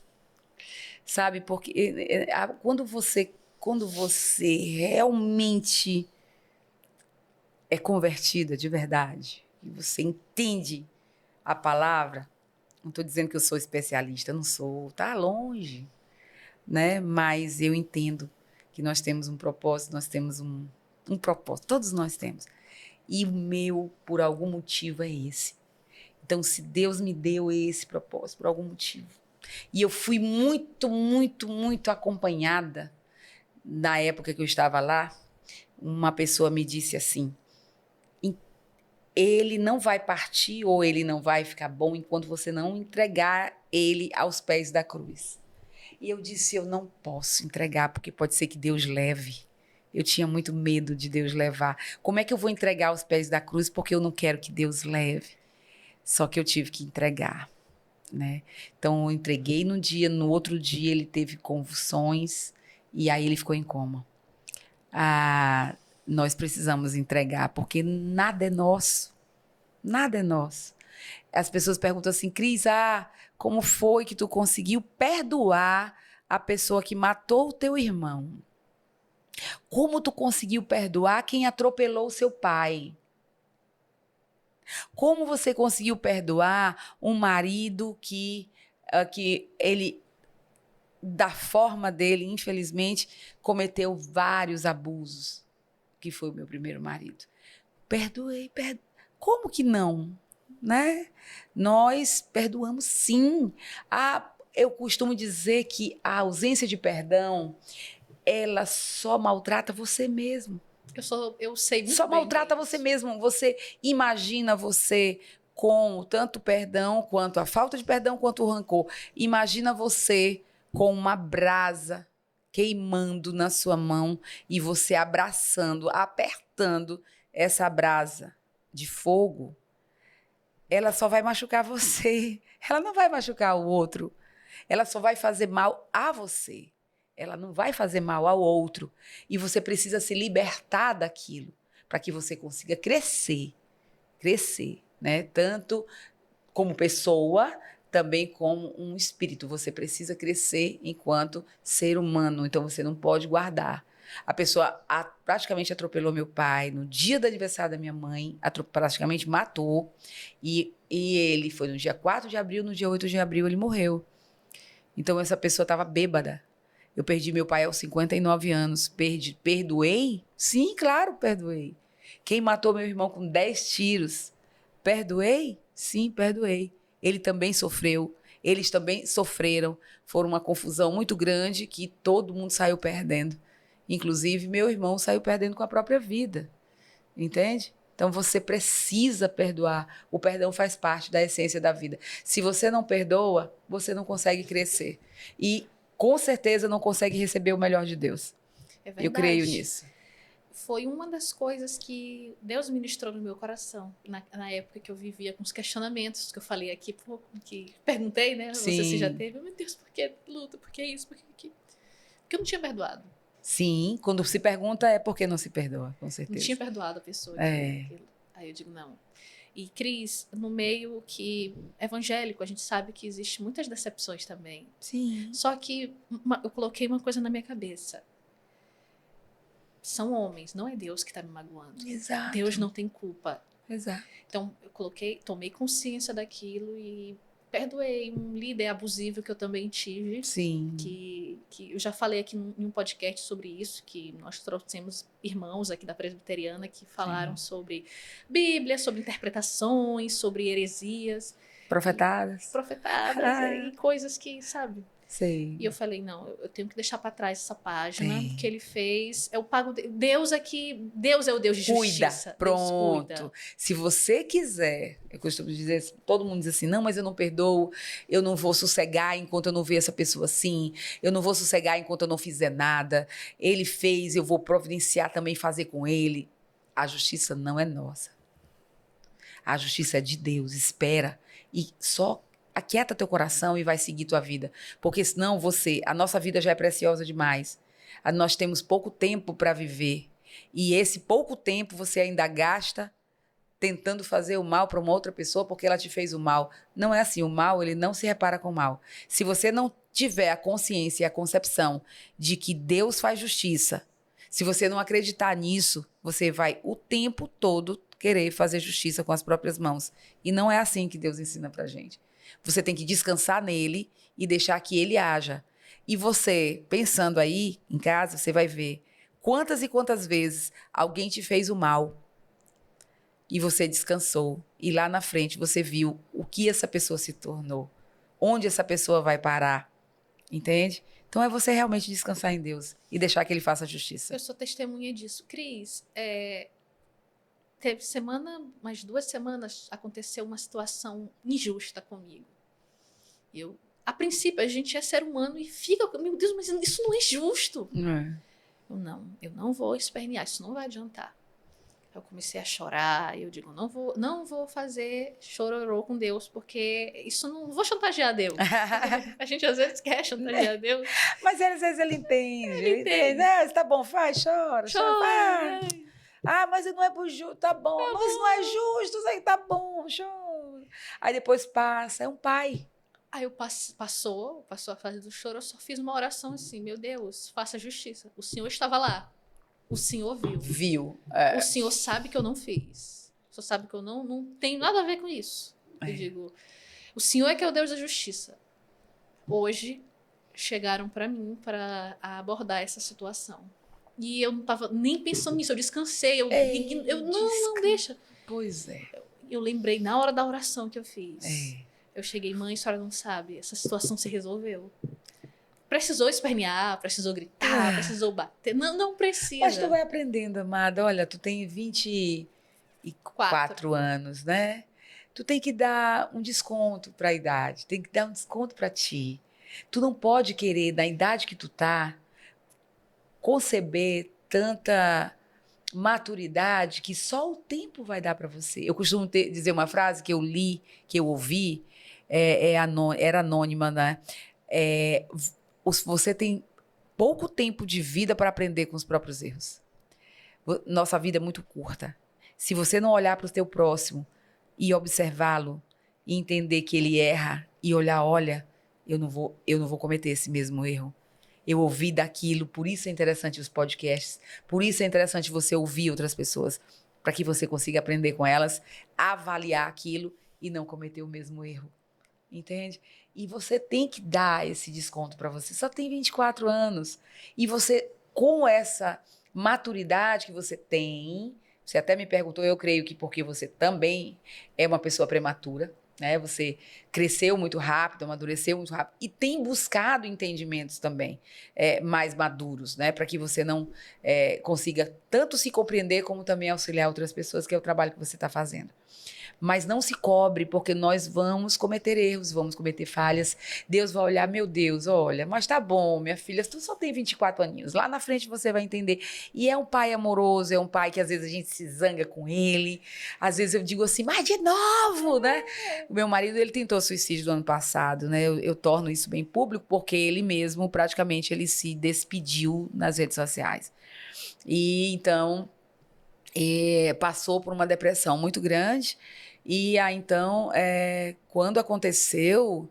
Speaker 2: Sabe, porque quando você realmente é convertida de verdade, e você entende a palavra, não estou dizendo que eu sou especialista, não sou, tá longe, né? Mas eu entendo que nós temos um propósito, nós temos um propósito, todos nós temos. E o meu, por algum motivo, é esse. Então, se Deus me deu esse propósito, por algum motivo, e eu fui muito, muito, muito acompanhada. Na época que eu estava lá, uma pessoa me disse assim, ele não vai partir ou ele não vai ficar bom enquanto você não entregar ele aos pés da cruz. E eu disse, eu não posso entregar, porque pode ser que Deus leve. Eu tinha muito medo de Deus levar. Como é que eu vou entregar aos pés da cruz porque eu não quero que Deus leve? Só que eu tive que entregar. Né? Então eu entreguei num dia, no outro dia ele teve convulsões e aí ele ficou em coma. Nós precisamos entregar porque nada é nosso, nada é nosso. As pessoas perguntam assim, Cris, como foi que tu conseguiu perdoar a pessoa que matou o teu irmão? Como tu conseguiu perdoar quem atropelou o seu pai? Como você conseguiu perdoar um marido que ele, da forma dele, infelizmente, cometeu vários abusos, que foi o meu primeiro marido? Perdoei. Como que não? Né? Nós perdoamos sim. Eu costumo dizer que a ausência de perdão, ela só maltrata você mesmo.
Speaker 1: Eu sei muito
Speaker 2: Só
Speaker 1: bem
Speaker 2: maltrata
Speaker 1: disso.
Speaker 2: você mesmo. Você imagina você com tanto perdão, quanto a falta de perdão, quanto o rancor. Imagina você com uma brasa queimando na sua mão e você abraçando, apertando essa brasa de fogo. Ela só vai machucar você. Ela não vai machucar o outro. Ela só vai fazer mal a você. Ela não vai fazer mal ao outro. E você precisa se libertar daquilo para que você consiga crescer. Crescer, né? Tanto como pessoa, também como um espírito. Você precisa crescer enquanto ser humano. Então você não pode guardar. A pessoa praticamente atropelou meu pai no dia do aniversário da minha mãe, praticamente matou. E ele foi no dia 4 de abril, no dia 8 de abril ele morreu. Então essa pessoa estava bêbada. Eu perdi meu pai aos 59 anos. Perdoei? Sim, claro, perdoei. Quem matou meu irmão com 10 tiros? Perdoei? Sim, perdoei. Ele também sofreu. Eles também sofreram. Foi uma confusão muito grande que todo mundo saiu perdendo. Inclusive, meu irmão saiu perdendo com a própria vida. Entende? Então, você precisa perdoar. O perdão faz parte da essência da vida. Se você não perdoa, você não consegue crescer. E, com certeza, não consegue receber o melhor de Deus.
Speaker 1: É verdade.
Speaker 2: Eu creio nisso.
Speaker 1: Foi uma das coisas que Deus ministrou no meu coração na época que eu vivia com os questionamentos que eu falei aqui, que perguntei, né?
Speaker 2: Sim.
Speaker 1: Você se já teve? Meu Deus, por que luta? Por que isso? Por que aquilo? Porque eu não tinha perdoado.
Speaker 2: Sim, quando se pergunta é porque não se perdoa, com certeza.
Speaker 1: Não tinha perdoado a pessoa. Aí eu digo, não. E, Cris, no meio que evangélico, a gente sabe que existe muitas decepções também.
Speaker 2: Sim.
Speaker 1: Só que eu coloquei uma coisa na minha cabeça. São homens, não é Deus que está me magoando.
Speaker 2: Exato.
Speaker 1: Deus não tem culpa.
Speaker 2: Exato.
Speaker 1: Então, tomei consciência daquilo e perdoei um líder abusivo que eu também tive.
Speaker 2: Sim.
Speaker 1: Que eu já falei aqui em um podcast sobre isso, que nós trouxemos irmãos aqui da Presbiteriana que falaram sobre Bíblia, sobre interpretações, sobre heresias.
Speaker 2: Profetadas.
Speaker 1: E coisas que, sabe?
Speaker 2: Sei.
Speaker 1: E eu falei, não, eu tenho que deixar para trás essa página que ele fez. Eu pago Deus aqui, Deus é o Deus de justiça.
Speaker 2: Pronto.
Speaker 1: Deus cuida.
Speaker 2: Se você quiser, eu costumo dizer, todo mundo diz assim, não, mas eu não perdoo, eu não vou sossegar enquanto eu não ver essa pessoa assim, eu não vou sossegar enquanto eu não fizer nada. Ele fez, eu vou providenciar também fazer com ele. A justiça não é nossa. A justiça é de Deus, espera e só aquieta teu coração e vai seguir tua vida. Porque senão a nossa vida já é preciosa demais. Nós temos pouco tempo para viver. E esse pouco tempo você ainda gasta tentando fazer o mal para uma outra pessoa porque ela te fez o mal. Não é assim, o mal ele não se repara com o mal. Se você não tiver a consciência e a concepção de que Deus faz justiça, se você não acreditar nisso, você vai o tempo todo querer fazer justiça com as próprias mãos. E não é assim que Deus ensina pra gente. Você tem que descansar nele e deixar que ele haja. E você, pensando aí em casa, você vai ver quantas e quantas vezes alguém te fez o mal e você descansou. E lá na frente você viu o que essa pessoa se tornou. Onde essa pessoa vai parar. Entende? Então é você realmente descansar em Deus e deixar que ele faça a justiça.
Speaker 1: Eu sou testemunha disso. Cris, teve umas 2 semanas, aconteceu uma situação injusta comigo. A princípio, a gente é ser humano e fica, meu Deus, mas isso não é justo. Eu não vou espernear, isso não vai adiantar. Eu comecei a chorar, eu digo, não vou fazer chororô com Deus, porque isso não vou chantagear Deus. A gente às vezes quer chantagear Deus.
Speaker 2: Mas às vezes ele entende. Ele entende. Tá bom, faz, chora. Vai. Mas não é por justo, tá bom. Mas isso não é justo, isso aí tá bom, chora. Aí depois passa, é um pai.
Speaker 1: Aí passou a fase do choro, eu só fiz uma oração assim, meu Deus, faça justiça. O Senhor estava lá. O Senhor viu.
Speaker 2: Viu.
Speaker 1: O Senhor sabe que eu não fiz. senhor sabe que eu não tenho nada a ver com isso. Eu digo, o senhor é que é o Deus da justiça. Hoje, chegaram para mim para abordar essa situação. E eu não estava nem pensando nisso, eu descansei, não deixa.
Speaker 2: Pois é.
Speaker 1: Eu lembrei na hora da oração que eu fiz. Eu cheguei, mãe, a senhora não sabe, essa situação se resolveu. Precisou espernear, precisou gritar, precisou bater. Não precisa.
Speaker 2: Mas tu vai aprendendo, amada. Olha, tu tem 24 anos, né? Tu tem que dar um desconto para a idade, tem que dar um desconto para ti. Tu não pode querer, na idade que tu tá, conceber tanta maturidade que só o tempo vai dar para você. Eu costumo dizer uma frase que eu li, que eu ouvi, era anônima, né? Você tem pouco tempo de vida para aprender com os próprios erros. Nossa vida é muito curta. Se você não olhar para o teu próximo e observá-lo e entender que ele erra e olha, eu não vou cometer esse mesmo erro. Eu ouvi daquilo, por isso é interessante os podcasts, por isso é interessante você ouvir outras pessoas, para que você consiga aprender com elas, avaliar aquilo e não cometer o mesmo erro. Entende? E você tem que dar esse desconto para você. Só tem 24 anos. E você, com essa maturidade que você tem, você até me perguntou, eu creio que porque você também é uma pessoa prematura, né? Você cresceu muito rápido, amadureceu muito rápido e tem buscado entendimentos também mais maduros, né? Para que você não consiga tanto se compreender como também auxiliar outras pessoas, que é o trabalho que você está fazendo. Mas não se cobre, porque nós vamos cometer erros, vamos cometer falhas. Deus vai olhar, meu Deus, olha, mas tá bom, minha filha, tu só tem 24 aninhos. Lá na frente você vai entender. E é um pai amoroso, é um pai que às vezes a gente se zanga com ele. Às vezes eu digo assim, mas de novo, né? O meu marido, ele tentou suicídio no ano passado, né? Eu torno isso bem público, porque ele mesmo, praticamente, ele se despediu nas redes sociais. E então, passou por uma depressão muito grande. E aí, então, quando aconteceu,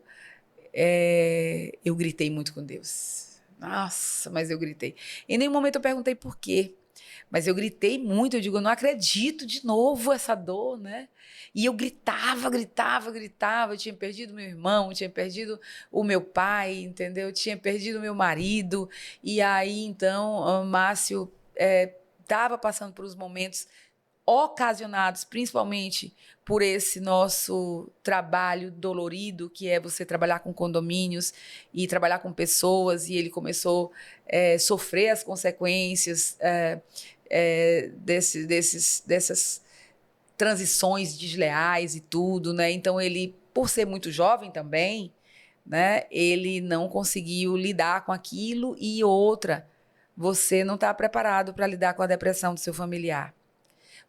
Speaker 2: eu gritei muito com Deus. Nossa, mas eu gritei. Em nenhum momento eu perguntei por quê. Mas eu gritei muito, eu digo, eu não acredito de novo essa dor, né? E eu gritava. Eu tinha perdido meu irmão, eu tinha perdido o meu pai, entendeu? Eu tinha perdido o meu marido. E aí, então, o Márcio estava passando por uns momentos ocasionados principalmente por esse nosso trabalho dolorido, que é você trabalhar com condomínios e trabalhar com pessoas, e ele começou a sofrer as consequências dessas transições desleais e tudo, né? Então, ele, por ser muito jovem também, né, ele não conseguiu lidar com aquilo. E outra, você não está preparado para lidar com a depressão do seu familiar.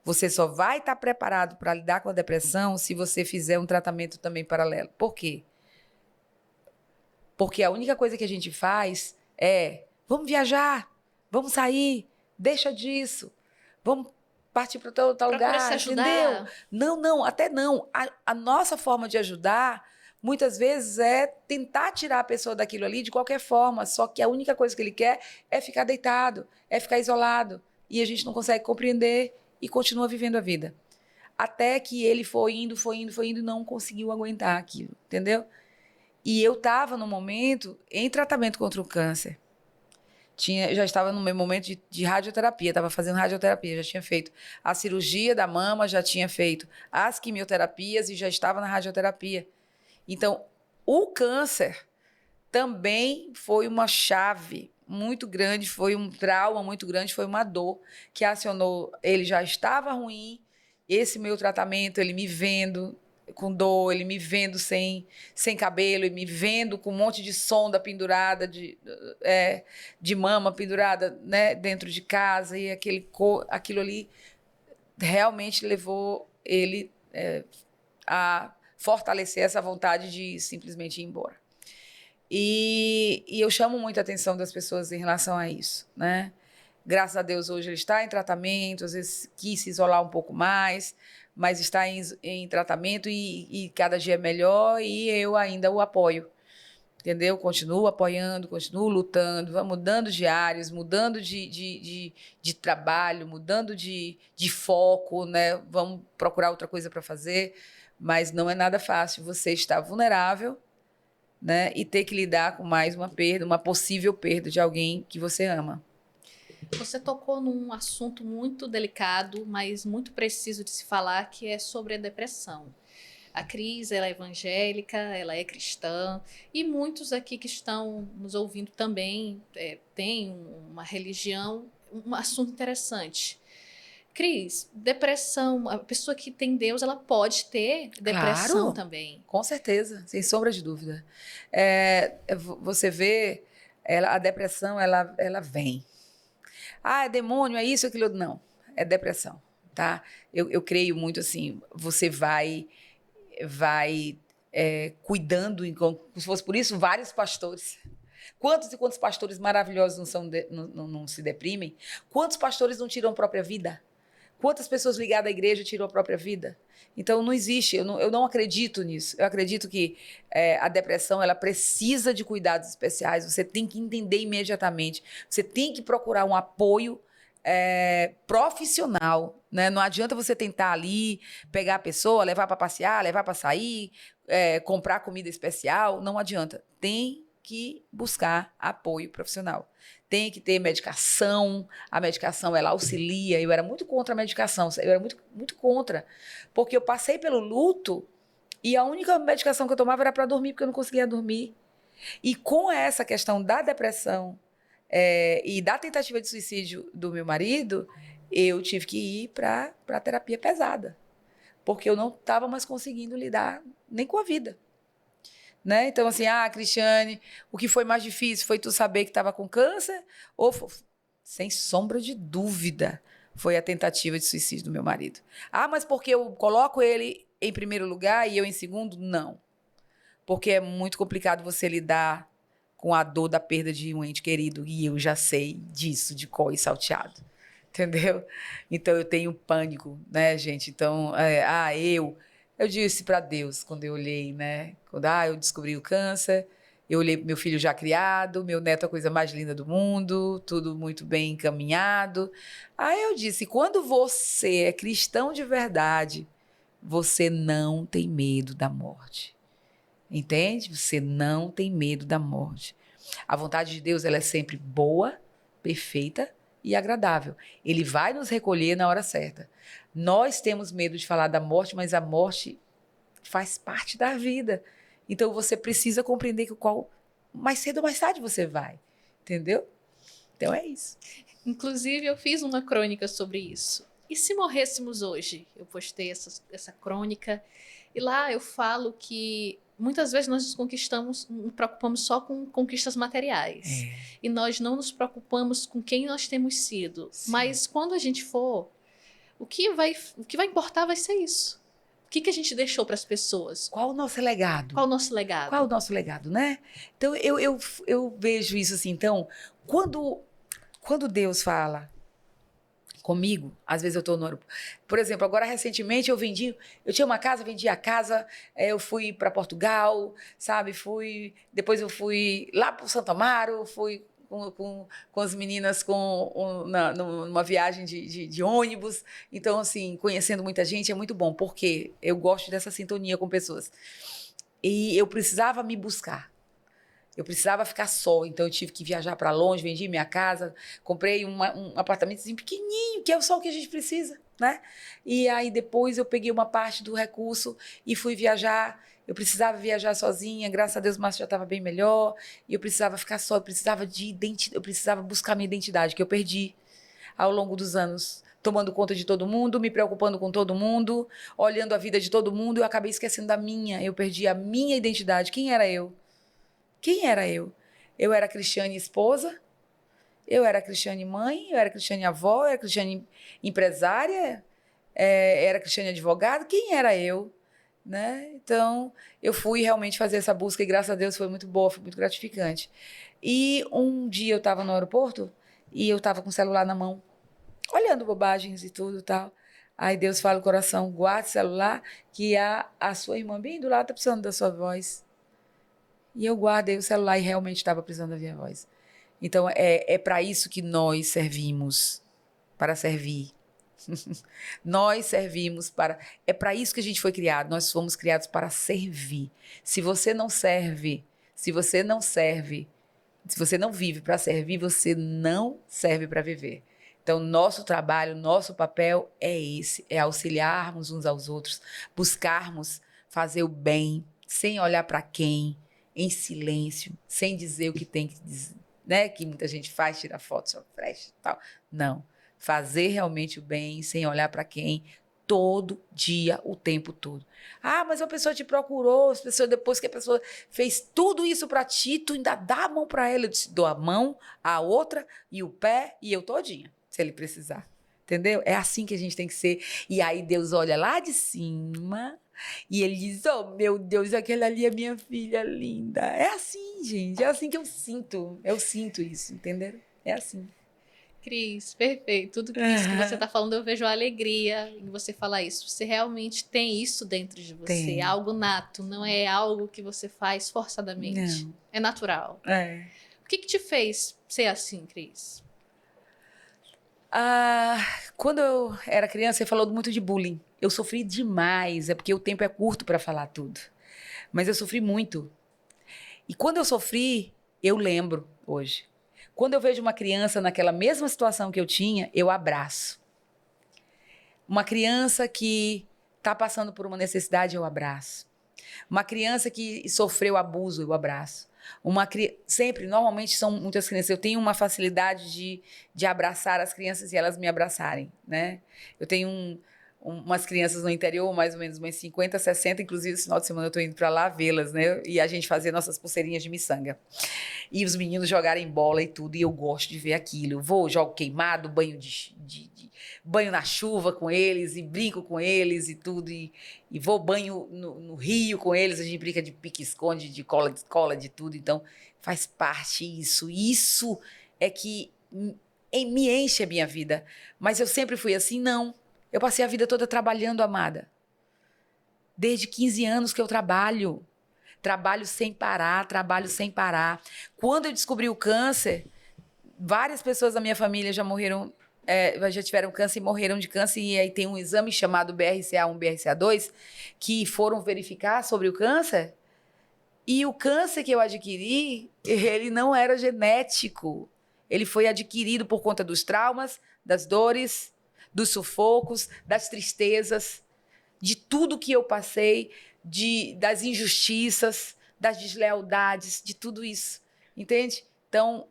Speaker 2: Você só vai estar preparado para lidar com a depressão se você fizer um tratamento também paralelo. Por quê? Porque a única coisa que a gente faz vamos viajar, vamos sair, deixa disso, vamos partir para tal lugar, entendeu? Não, até não. A nossa forma de ajudar, muitas vezes, é tentar tirar a pessoa daquilo ali de qualquer forma, só que a única coisa que ele quer é ficar deitado, é ficar isolado, e a gente não consegue compreender e continua vivendo a vida. Até que ele foi indo e não conseguiu aguentar aquilo, entendeu? E eu estava no momento em tratamento contra o câncer. Já estava no meu momento de radioterapia, estava fazendo radioterapia, já tinha feito a cirurgia da mama, já tinha feito as quimioterapias e já estava na radioterapia. Então, o câncer também foi uma chave muito grande, foi um trauma muito grande, foi uma dor que acionou. Ele já estava ruim, esse meu tratamento, ele me vendo com dor, ele me vendo sem cabelo, ele me vendo com um monte de sonda pendurada, de mama pendurada, né, dentro de casa, e aquilo ali realmente levou ele a fortalecer essa vontade de simplesmente ir embora. E eu chamo muito a atenção das pessoas em relação a isso, né? Graças a Deus, hoje ele está em tratamento, às vezes quis se isolar um pouco mais, mas está em tratamento e cada dia é melhor, e eu ainda o apoio, entendeu? Continuo apoiando, continuo lutando, vamos mudando de áreas, mudando de trabalho, mudando de foco, né? Vamos procurar outra coisa para fazer, mas não é nada fácil você estar vulnerável, né? E ter que lidar com mais uma perda, uma possível perda de alguém que você ama.
Speaker 1: Você tocou num assunto muito delicado, mas muito preciso de se falar, que é sobre a depressão. A Cris, ela é evangélica, ela é cristã, e muitos aqui que estão nos ouvindo também têm uma religião, um assunto interessante. Cris, depressão, a pessoa que tem Deus, ela pode ter depressão
Speaker 2: Claro,
Speaker 1: também.
Speaker 2: com certeza, sem sombra de dúvida. Você vê, a depressão, ela vem. Ah, é demônio, é isso, aquilo. Não, é depressão, tá? Eu creio muito assim, você vai cuidando, como se fosse por isso, vários pastores. Quantos e quantos pastores maravilhosos não se deprimem? Quantos pastores não tiram a própria vida? Quantas pessoas ligadas à igreja tiram a própria vida? Então, não existe, eu não acredito nisso. Eu acredito que a depressão, ela precisa de cuidados especiais. Você tem que entender imediatamente. Você tem que procurar um apoio profissional, né? Não adianta você tentar ali pegar a pessoa, levar para passear, levar para sair, comprar comida especial. Não adianta. Tem que buscar apoio profissional. Tem que ter medicação, a medicação ela auxilia. Eu era muito contra a medicação, eu era muito, muito contra, porque eu passei pelo luto e a única medicação que eu tomava era para dormir, porque eu não conseguia dormir. E com essa questão da depressão e da tentativa de suicídio do meu marido, eu tive que ir para a terapia pesada, porque eu não estava mais conseguindo lidar nem com a vida. Né? Então, assim, Cristiane, o que foi mais difícil foi tu saber que estava com câncer? Sem sombra de dúvida, foi a tentativa de suicídio do meu marido. Mas porque eu coloco ele em primeiro lugar e eu em segundo? Não. Porque é muito complicado você lidar com a dor da perda de um ente querido, e eu já sei disso, de cor e salteado. Entendeu? Então, eu tenho pânico, né, gente? Então, eu disse para Deus, quando eu olhei, né? Quando eu descobri o câncer, eu olhei pro meu filho já criado, meu neto a coisa mais linda do mundo, tudo muito bem encaminhado. Aí eu disse, quando você é cristão de verdade, você não tem medo da morte. Entende? Você não tem medo da morte. A vontade de Deus, ela é sempre boa, perfeita e agradável. Ele vai nos recolher na hora certa. Nós temos medo de falar da morte, mas a morte faz parte da vida. Então você precisa compreender que mais cedo ou mais tarde você vai. Entendeu? Então é isso.
Speaker 1: Inclusive, eu fiz uma crônica sobre isso. E se morrêssemos hoje? Eu postei essa crônica e lá eu falo que muitas vezes nós nos preocupamos só com conquistas materiais. E nós não nos preocupamos com quem nós temos sido.
Speaker 2: Sim.
Speaker 1: Mas quando a gente for, o que vai importar vai ser isso. O que a gente deixou para as pessoas?
Speaker 2: Qual o nosso legado?
Speaker 1: Qual o nosso legado?
Speaker 2: Qual o nosso legado, né? Então, eu vejo isso assim. Então, quando Deus fala comigo, às vezes eu estou no aeroporto. Por exemplo, agora recentemente eu tinha uma casa, vendi a casa, eu fui para Portugal, sabe? Depois eu fui lá para o Santo Amaro, fui com as meninas numa viagem de ônibus. Então, assim, conhecendo muita gente é muito bom, porque eu gosto dessa sintonia com pessoas. E eu precisava me buscar. Eu precisava ficar só, então eu tive que viajar para longe, vendi minha casa, comprei um apartamentozinho pequenininho, que é só o que a gente precisa, né? E aí depois eu peguei uma parte do recurso e fui viajar. Eu precisava viajar sozinha, graças a Deus o Márcio já estava bem melhor, e eu precisava ficar só, eu precisava de identidade, eu precisava buscar minha identidade, que eu perdi ao longo dos anos, tomando conta de todo mundo, me preocupando com todo mundo, olhando a vida de todo mundo, eu acabei esquecendo da minha, eu perdi a minha identidade. Quem era eu? Quem era eu? Eu era Cristiane esposa, eu era Cristiane mãe, eu era Cristiane avó, eu era Cristiane empresária, era Cristiane advogada. Quem era eu? Né? Então, eu fui realmente fazer essa busca e, graças a Deus, foi muito boa, foi muito gratificante. E um dia eu estava no aeroporto e eu estava com o celular na mão, olhando bobagens e tudo e tal. Aí Deus fala no coração, guarde o celular, que a sua irmã bem do lado está precisando da sua voz. E eu guardei o celular e realmente estava precisando da minha voz. Então, é para isso que nós servimos, para servir. Nós servimos para... É para isso que a gente foi criado. Nós fomos criados para servir. Se você não serve, se você não serve, se você não vive para servir, você não serve para viver. Então, nosso trabalho, nosso papel é esse, é auxiliarmos uns aos outros, buscarmos fazer o bem, sem olhar para quem, em silêncio, sem dizer o que tem que dizer, né? Que muita gente faz, tira foto, só flash e tal. Não. Fazer realmente o bem, sem olhar para quem, todo dia, o tempo todo. Ah, mas a pessoa te procurou, depois que a pessoa fez tudo isso para ti, tu ainda dá a mão para ela. Eu te dou a mão, a outra, e o pé, e eu todinha, se ele precisar. Entendeu? É assim que a gente tem que ser. E aí Deus olha lá de cima e ele diz, oh, meu Deus, aquela ali é minha filha linda. É assim, gente, é assim que eu sinto. Eu sinto isso, entendeu? É assim.
Speaker 1: Cris, perfeito. Tudo isso que você está falando, eu vejo a alegria em você falar isso. Você realmente tem isso dentro de você.
Speaker 2: Tem.
Speaker 1: É algo nato, não é algo que você faz forçadamente.
Speaker 2: Não.
Speaker 1: É natural.
Speaker 2: É.
Speaker 1: O que te fez ser assim, Cris?
Speaker 2: Quando eu era criança, você falou muito de bullying. Eu sofri demais, é porque o tempo é curto para falar tudo. Mas eu sofri muito. E quando eu sofri, eu lembro hoje. Quando eu vejo uma criança naquela mesma situação que eu tinha, eu abraço. Uma criança que está passando por uma necessidade, eu abraço. Uma criança que sofreu abuso, eu abraço. Sempre, normalmente são muitas crianças. Eu tenho uma facilidade de abraçar as crianças e elas me abraçarem, né? Eu tenho umas crianças no interior, mais ou menos umas 50, 60, inclusive esse final de semana eu estou indo para lá vê-las, né? E a gente fazer nossas pulseirinhas de miçanga. E os meninos jogarem bola e tudo, e eu gosto de ver aquilo. Eu vou, jogo queimado, banho na chuva com eles, e brinco com eles e tudo, e vou banho no rio com eles, a gente brinca de pique-esconde, de cola, de tudo, então faz parte isso. Isso é que me enche a minha vida. Mas eu sempre fui assim? Não. Eu passei a vida toda trabalhando, amada. Desde 15 anos que eu trabalho. Trabalho sem parar, trabalho sem parar. Quando eu descobri o câncer, várias pessoas da minha família já morreram, já tiveram câncer e morreram de câncer. E aí tem um exame chamado BRCA1, BRCA2, que foram verificar sobre o câncer. E o câncer que eu adquiri, ele não era genético. Ele foi adquirido por conta dos traumas, das dores, dos sufocos, das tristezas, de tudo que eu passei, das injustiças, das deslealdades, de tudo isso, entende? Então,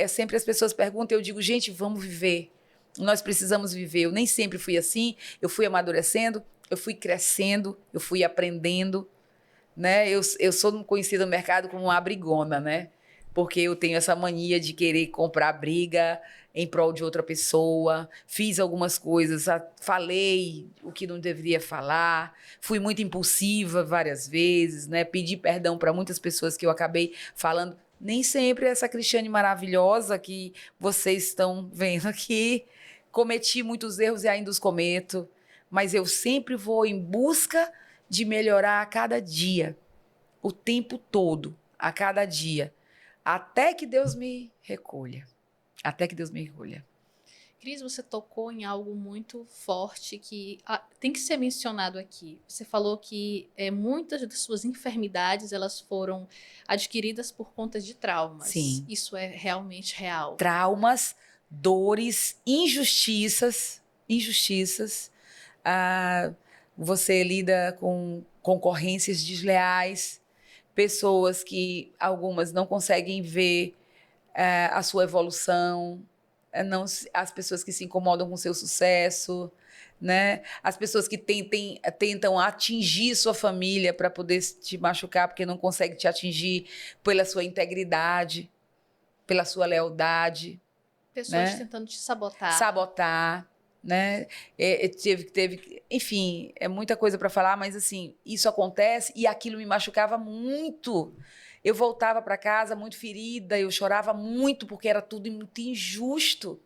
Speaker 2: sempre as pessoas perguntam, eu digo, gente, vamos viver, nós precisamos viver. Eu nem sempre fui assim, eu fui amadurecendo, eu fui crescendo, eu fui aprendendo, né? Eu sou conhecida no mercado como uma brigona, né? Porque eu tenho essa mania de querer comprar briga em prol de outra pessoa, fiz algumas coisas, falei o que não deveria falar, fui muito impulsiva várias vezes, né? Pedi perdão para muitas pessoas que eu acabei falando. Nem sempre essa Cristiane maravilhosa que vocês estão vendo aqui. Cometi muitos erros e ainda os cometo, mas eu sempre vou em busca de melhorar a cada dia, o tempo todo, a cada dia. Até que Deus me recolha. Até que Deus me recolha.
Speaker 1: Cris, você tocou em algo muito forte que tem que ser mencionado aqui. Você falou que muitas das suas enfermidades elas foram adquiridas por conta de traumas.
Speaker 2: Sim.
Speaker 1: Isso é realmente real.
Speaker 2: Traumas, dores, injustiças. Você lida com concorrências desleais, pessoas que algumas não conseguem ver a sua evolução, as pessoas que se incomodam com o seu sucesso, né? As pessoas que tentam atingir sua família para poder te machucar porque não conseguem te atingir pela sua integridade, pela sua lealdade.
Speaker 1: Pessoas
Speaker 2: né?
Speaker 1: tentando te sabotar.
Speaker 2: Sabotar, né? Enfim, é muita coisa para falar, mas assim, isso acontece e aquilo me machucava muito. Eu voltava para casa muito ferida, eu chorava muito porque era tudo muito injusto.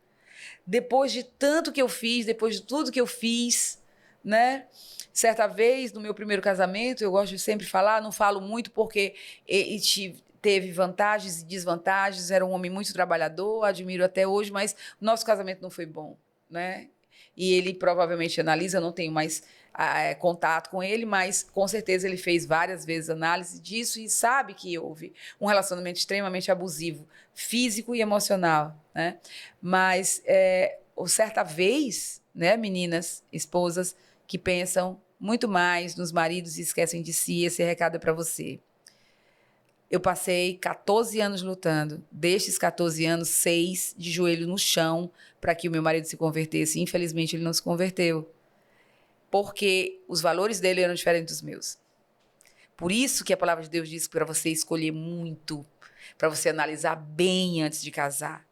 Speaker 2: Depois de tanto que eu fiz, depois de tudo que eu fiz, né? Certa vez, no meu primeiro casamento, eu gosto de sempre falar, não falo muito porque teve vantagens e desvantagens, era um homem muito trabalhador, admiro até hoje, mas o nosso casamento não foi bom, né? E ele provavelmente analisa, eu não tenho mais contato com ele, mas com certeza ele fez várias vezes análise disso e sabe que houve um relacionamento extremamente abusivo, físico e emocional, né? Mas certa vez, né, meninas, esposas que pensam muito mais nos maridos e esquecem de si, esse recado é para você. Eu passei 14 anos lutando. Destes 14 anos, 6 de joelho no chão para que o meu marido se convertesse. Infelizmente, ele não se converteu. Porque os valores dele eram diferentes dos meus. Por isso que a palavra de Deus diz para você escolher muito, para você analisar bem antes de casar.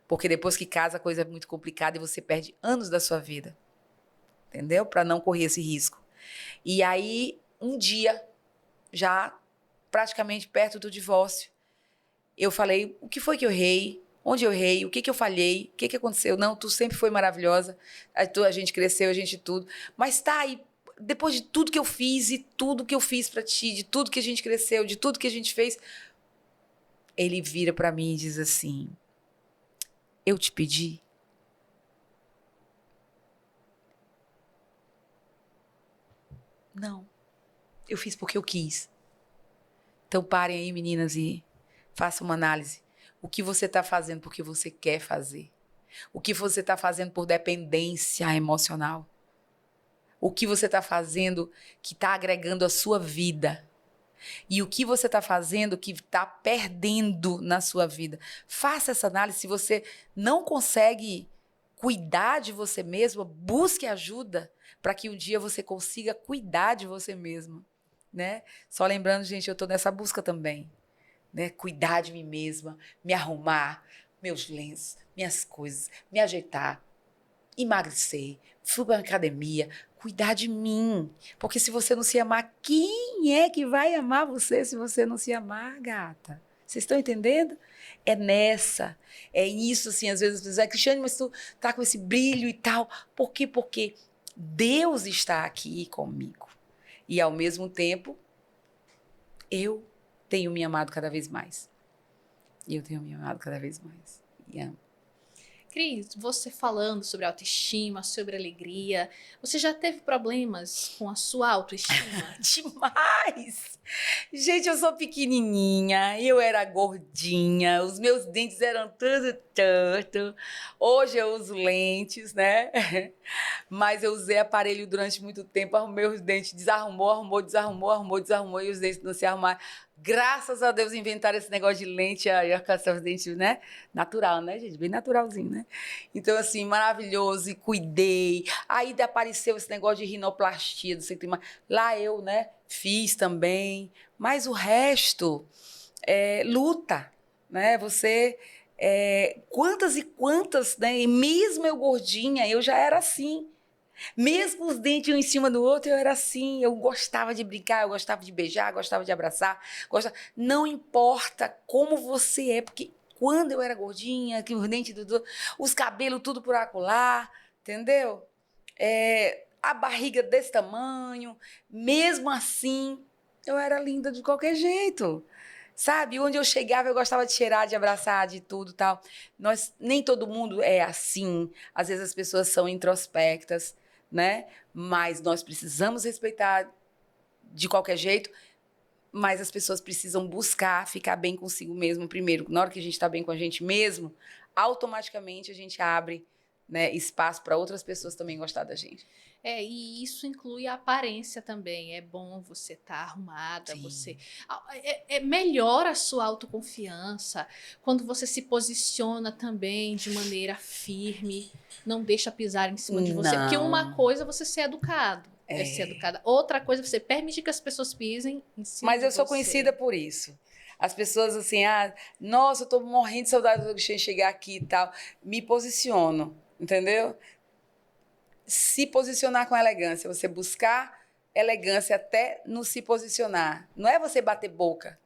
Speaker 2: Porque depois que casa, a coisa é muito complicada e você perde anos da sua vida. Entendeu? Para não correr esse risco. E aí, um dia, já praticamente perto do divórcio, eu falei, o que foi que eu errei? Onde eu errei? O que eu falhei? O que aconteceu? Não, tu sempre foi maravilhosa. A gente cresceu, a gente tudo. Mas tá aí, depois de tudo que eu fiz e tudo que eu fiz pra ti, de tudo que a gente cresceu, de tudo que a gente fez, ele vira pra mim e diz assim, eu te pedi? Não. Eu fiz porque eu quis. Então parem aí, meninas, e façam uma análise. O que você está fazendo porque você quer fazer? O que você está fazendo por dependência emocional? O que você está fazendo que está agregando a sua vida? E o que você está fazendo que está perdendo na sua vida? Faça essa análise. Se você não consegue cuidar de você mesma, busque ajuda para que um dia você consiga cuidar de você mesma, né? Só lembrando, gente, eu estou nessa busca também, né? Cuidar de mim mesma, me arrumar, meus lenços, minhas coisas, me ajeitar, emagrecer, fui para a academia, cuidar de mim. Porque se você não se amar, quem é que vai amar você se você não se amar, gata? Vocês estão entendendo? É nessa, é isso, assim, às vezes as pessoas dizem, Cristiane, mas tu tá com esse brilho e tal. Por quê? Porque Deus está aqui comigo. E, ao mesmo tempo, eu tenho me amado cada vez mais. E eu tenho me amado cada vez mais. E amo.
Speaker 1: Cris, você falando sobre autoestima, sobre alegria, você já teve problemas com a sua autoestima?
Speaker 2: Demais! Gente, eu sou pequenininha, eu era gordinha, os meus dentes eram tudo torto. Hoje eu uso lentes, né? Mas eu usei aparelho durante muito tempo, arrumei os dentes, desarrumou, e os dentes não se arrumaram. Graças a Deus inventaram esse negócio de lente, aí com os dentes, né? Natural, né, gente? Bem naturalzinho, né? Então, assim, maravilhoso, e cuidei. Aí apareceu esse negócio de rinoplastia, não sei o que mais. Lá eu, né, fiz também. Mas o resto luta, né? Você... quantas e quantas, né? E mesmo eu gordinha, eu já era assim. Mesmo os dentes um em cima do outro, eu era assim. Eu gostava de brincar, eu gostava de beijar, gostava de abraçar. Não importa como você é, porque quando eu era gordinha, que os dentes, os cabelos tudo por acolá, entendeu? A barriga desse tamanho, mesmo assim, eu era linda de qualquer jeito. Sabe? Onde eu chegava, eu gostava de cheirar, de abraçar, de tudo e tal. Nem todo mundo é assim. Às vezes as pessoas são introspectas, né? Mas nós precisamos respeitar de qualquer jeito, mas as pessoas precisam buscar ficar bem consigo mesmo primeiro. Na hora que a gente está bem com a gente mesmo, automaticamente a gente abre, né, espaço para outras pessoas também gostar da gente.
Speaker 1: E isso inclui a aparência também. É bom você estar arrumada,
Speaker 2: Sim.
Speaker 1: você melhora a sua autoconfiança quando você se posiciona também de maneira firme, não deixa pisar em cima de você. Porque uma coisa é você ser educado, ser educada. Outra coisa é você permitir que as pessoas pisem em cima de você.
Speaker 2: Mas eu sou conhecida por isso. As pessoas assim, nossa, eu tô morrendo de saudade do Cristiane chegar aqui e tal. Me posiciono, entendeu? Se posicionar com elegância, você buscar elegância até no se posicionar. Não é você bater boca.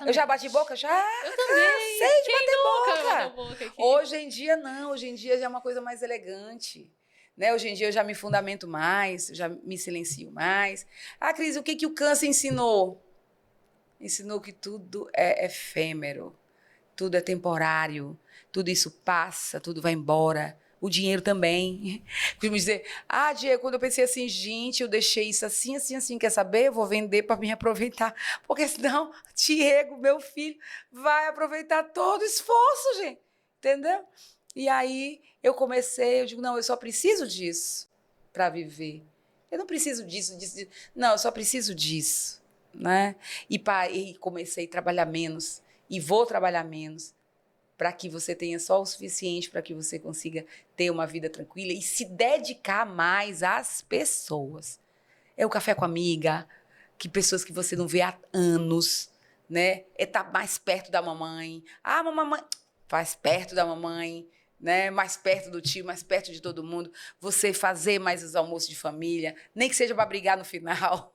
Speaker 2: Eu já bati boca? Já.
Speaker 1: Eu também.
Speaker 2: Sei de
Speaker 1: Quem nunca
Speaker 2: bater
Speaker 1: bateu boca aqui?
Speaker 2: Hoje em dia, não. Hoje em dia já é uma coisa mais elegante. Né? Hoje em dia eu já me fundamento mais, já me silencio mais. Cris, o que o câncer ensinou? Ensinou que tudo é efêmero, tudo é temporário, tudo isso passa, tudo vai embora. O dinheiro também. Costumo dizer, Diego, quando eu pensei assim, gente, eu deixei isso assim, assim, assim, quer saber? Eu vou vender para me aproveitar. Porque senão, Diego, meu filho, vai aproveitar todo o esforço, gente. Entendeu? E aí eu digo, não, eu só preciso disso para viver. Eu não preciso disso. Não, eu só preciso disso, né? E comecei a trabalhar menos e vou trabalhar menos para que você tenha só o suficiente para que você consiga ter uma vida tranquila e se dedicar mais às pessoas. É o café com a amiga, que pessoas que você não vê há anos, né? É estar mais perto da mamãe. Mamãe, faz perto da mamãe, né? Mais perto do tio, mais perto de todo mundo. Você fazer mais os almoços de família, nem que seja para brigar no final.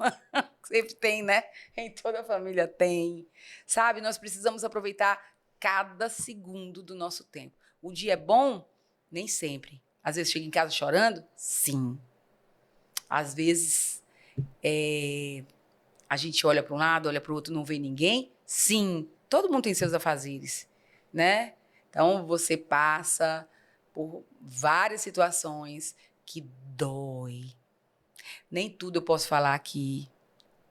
Speaker 2: Sempre tem, né? Em toda a família tem. Sabe? Nós precisamos aproveitar cada segundo do nosso tempo. O dia é bom? Nem sempre. Às vezes chega em casa chorando? Sim. Às vezes a gente olha para um lado, olha para o outro, não vê ninguém? Sim. Todo mundo tem seus afazeres, né? Então, você passa por várias situações que dói. Nem tudo eu posso falar aqui,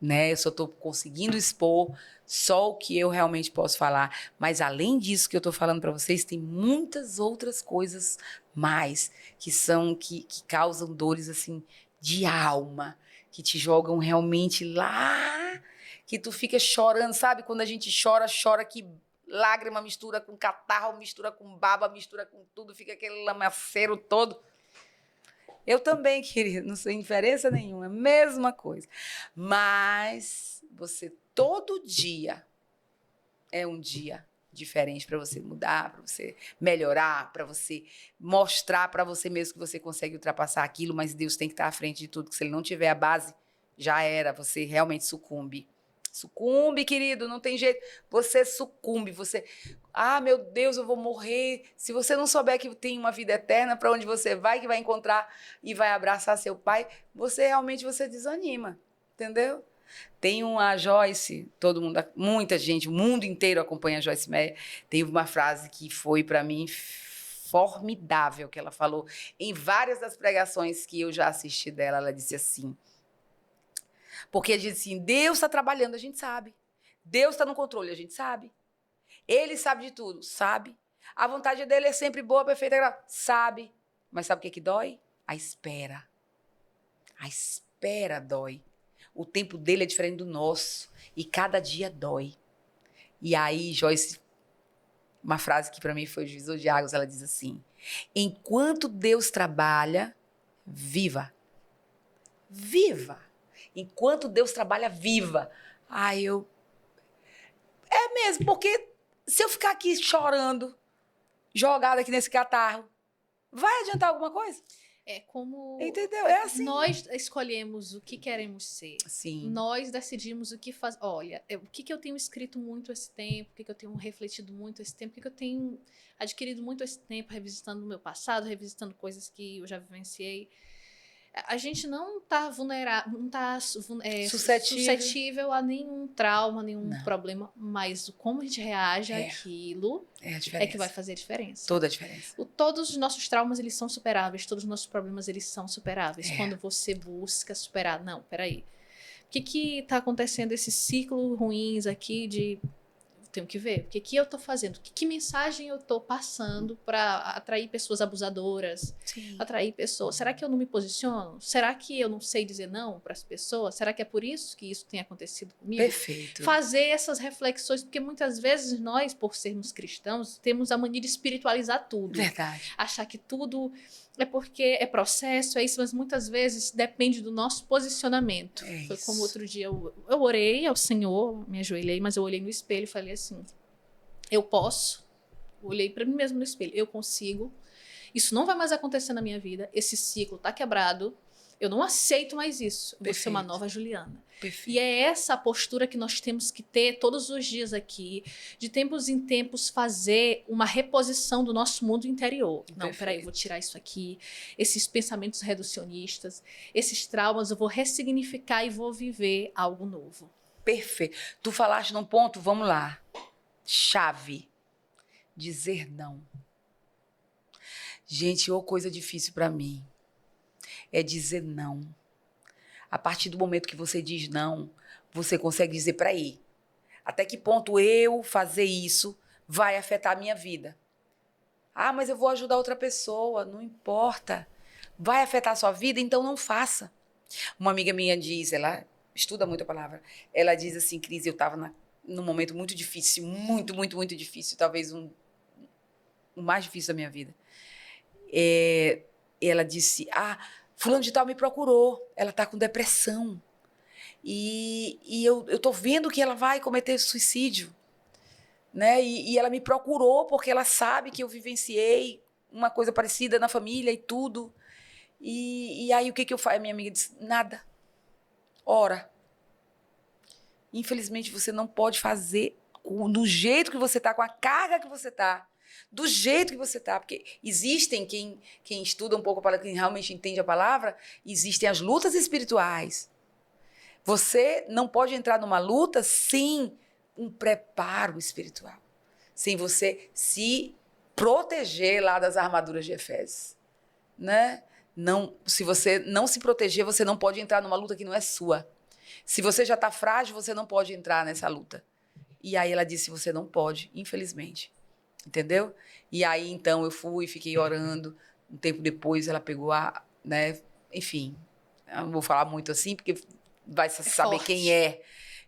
Speaker 2: né? Eu só estou conseguindo expor só o que eu realmente posso falar. Mas, além disso que eu estou falando para vocês, tem muitas outras coisas mais que causam dores, assim, de alma, que te jogam realmente lá, que tu fica chorando, sabe? Quando a gente chora, chora que lágrima mistura com catarro, mistura com baba, mistura com tudo, fica aquele lamaceiro todo. Eu também, querido, não sou indiferença nenhuma, é a mesma coisa. Mas você todo dia é um dia diferente para você mudar, para você melhorar, para você mostrar para você mesmo que você consegue ultrapassar aquilo, mas Deus tem que estar à frente de tudo, que se ele não tiver a base, já era, você realmente sucumbe. Sucumbe, querido, não tem jeito. Você sucumbe, meu Deus, eu vou morrer. Se você não souber que tem uma vida eterna, para onde você vai, que vai encontrar e vai abraçar seu pai, você desanima, entendeu? Tem uma Joyce, todo mundo, muita gente, o mundo inteiro acompanha a Joyce Meyer. Tem uma frase que foi para mim formidável que ela falou em várias das pregações que eu já assisti dela. Ela disse assim: porque diz assim, Deus está trabalhando, a gente sabe. Deus está no controle, a gente sabe. Ele sabe de tudo, sabe. A vontade dele é sempre boa, perfeita, sabe. Mas sabe o que dói? A espera. A espera dói. O tempo dele é diferente do nosso. E cada dia dói. E aí, Joyce, uma frase que para mim foi o divisor de águas, ela diz assim: enquanto Deus trabalha, viva. Viva. Enquanto Deus trabalha, viva. É mesmo, porque se eu ficar aqui chorando, jogada aqui nesse catarro, vai adiantar alguma coisa?
Speaker 1: É como
Speaker 2: Entendeu? É assim.
Speaker 1: nós escolhemos o que queremos ser.
Speaker 2: Sim.
Speaker 1: Nós decidimos o que faz. Olha, o que eu tenho escrito muito esse tempo, o que eu tenho refletido muito esse tempo, o que eu tenho adquirido muito esse tempo, revisitando o meu passado, revisitando coisas que eu já vivenciei. A gente não está vulnerável, não está suscetível a nenhum trauma, nenhum problema, mas como a gente reage àquilo é que vai fazer a diferença.
Speaker 2: Toda a diferença.
Speaker 1: Todos os nossos traumas, eles são superáveis, todos os nossos problemas, eles são superáveis. Quando você busca superar, não, peraí, o que está acontecendo, esse ciclo ruins aqui de... Tenho que ver o que eu tô fazendo, que mensagem eu tô passando para atrair pessoas abusadoras, atrair pessoas. Será que eu não me posiciono? Será que eu não sei dizer não para as pessoas? Será que é por isso que isso tem acontecido comigo?
Speaker 2: Perfeito.
Speaker 1: Fazer essas reflexões, porque muitas vezes nós, por sermos cristãos, temos a mania de espiritualizar tudo.
Speaker 2: Verdade.
Speaker 1: Achar que tudo é porque é processo, é isso, mas muitas vezes depende do nosso posicionamento. Foi como outro dia eu orei ao Senhor, me ajoelhei, mas eu olhei no espelho e falei assim: eu posso. Olhei para mim mesmo no espelho, eu consigo. Isso não vai mais acontecer na minha vida. Esse ciclo tá quebrado. Eu não aceito mais isso. Eu vou ser uma nova Juliana.
Speaker 2: Perfeito.
Speaker 1: E é essa a postura que nós temos que ter todos os dias aqui, de tempos em tempos fazer uma reposição do nosso mundo interior. Não, peraí, eu vou tirar isso aqui, esses pensamentos reducionistas, esses traumas, eu vou ressignificar e vou viver algo novo.
Speaker 2: Perfeito. Tu falaste num ponto, vamos lá. Chave. Dizer não. Gente, ô coisa difícil para mim é dizer não. A partir do momento que você diz não, você consegue dizer para ir. Até que ponto eu fazer isso vai afetar a minha vida? Ah, mas eu vou ajudar outra pessoa, não importa. Vai afetar a sua vida, então não faça. Uma amiga minha diz, ela estuda muito a palavra, ela diz assim, Cris, eu estava num momento muito difícil, muito, muito, muito difícil, talvez o mais difícil da minha vida. Ela disse, fulano de tal me procurou, ela está com depressão. E eu tô vendo que ela vai cometer suicídio. Né? E ela me procurou porque ela sabe que eu vivenciei uma coisa parecida na família e tudo. E aí o que eu faço? Minha amiga disse, nada. Ora. Infelizmente você não pode fazer do jeito que você está, com a carga que você está. Do jeito que você está. Porque existem, quem estuda um pouco, quem realmente entende a palavra, existem as lutas espirituais. Você não pode entrar numa luta sem um preparo espiritual, sem você se proteger lá das armaduras de Efésios, né? Não, se você não se proteger, você não pode entrar numa luta que não é sua. Se você já está frágil, você não pode entrar nessa luta. E aí ela disse, você não pode, infelizmente. Entendeu? E aí, então, eu fui, fiquei orando. Um tempo depois, ela pegou né? Enfim, eu não vou falar muito assim, porque vai saber
Speaker 1: forte.
Speaker 2: Quem é.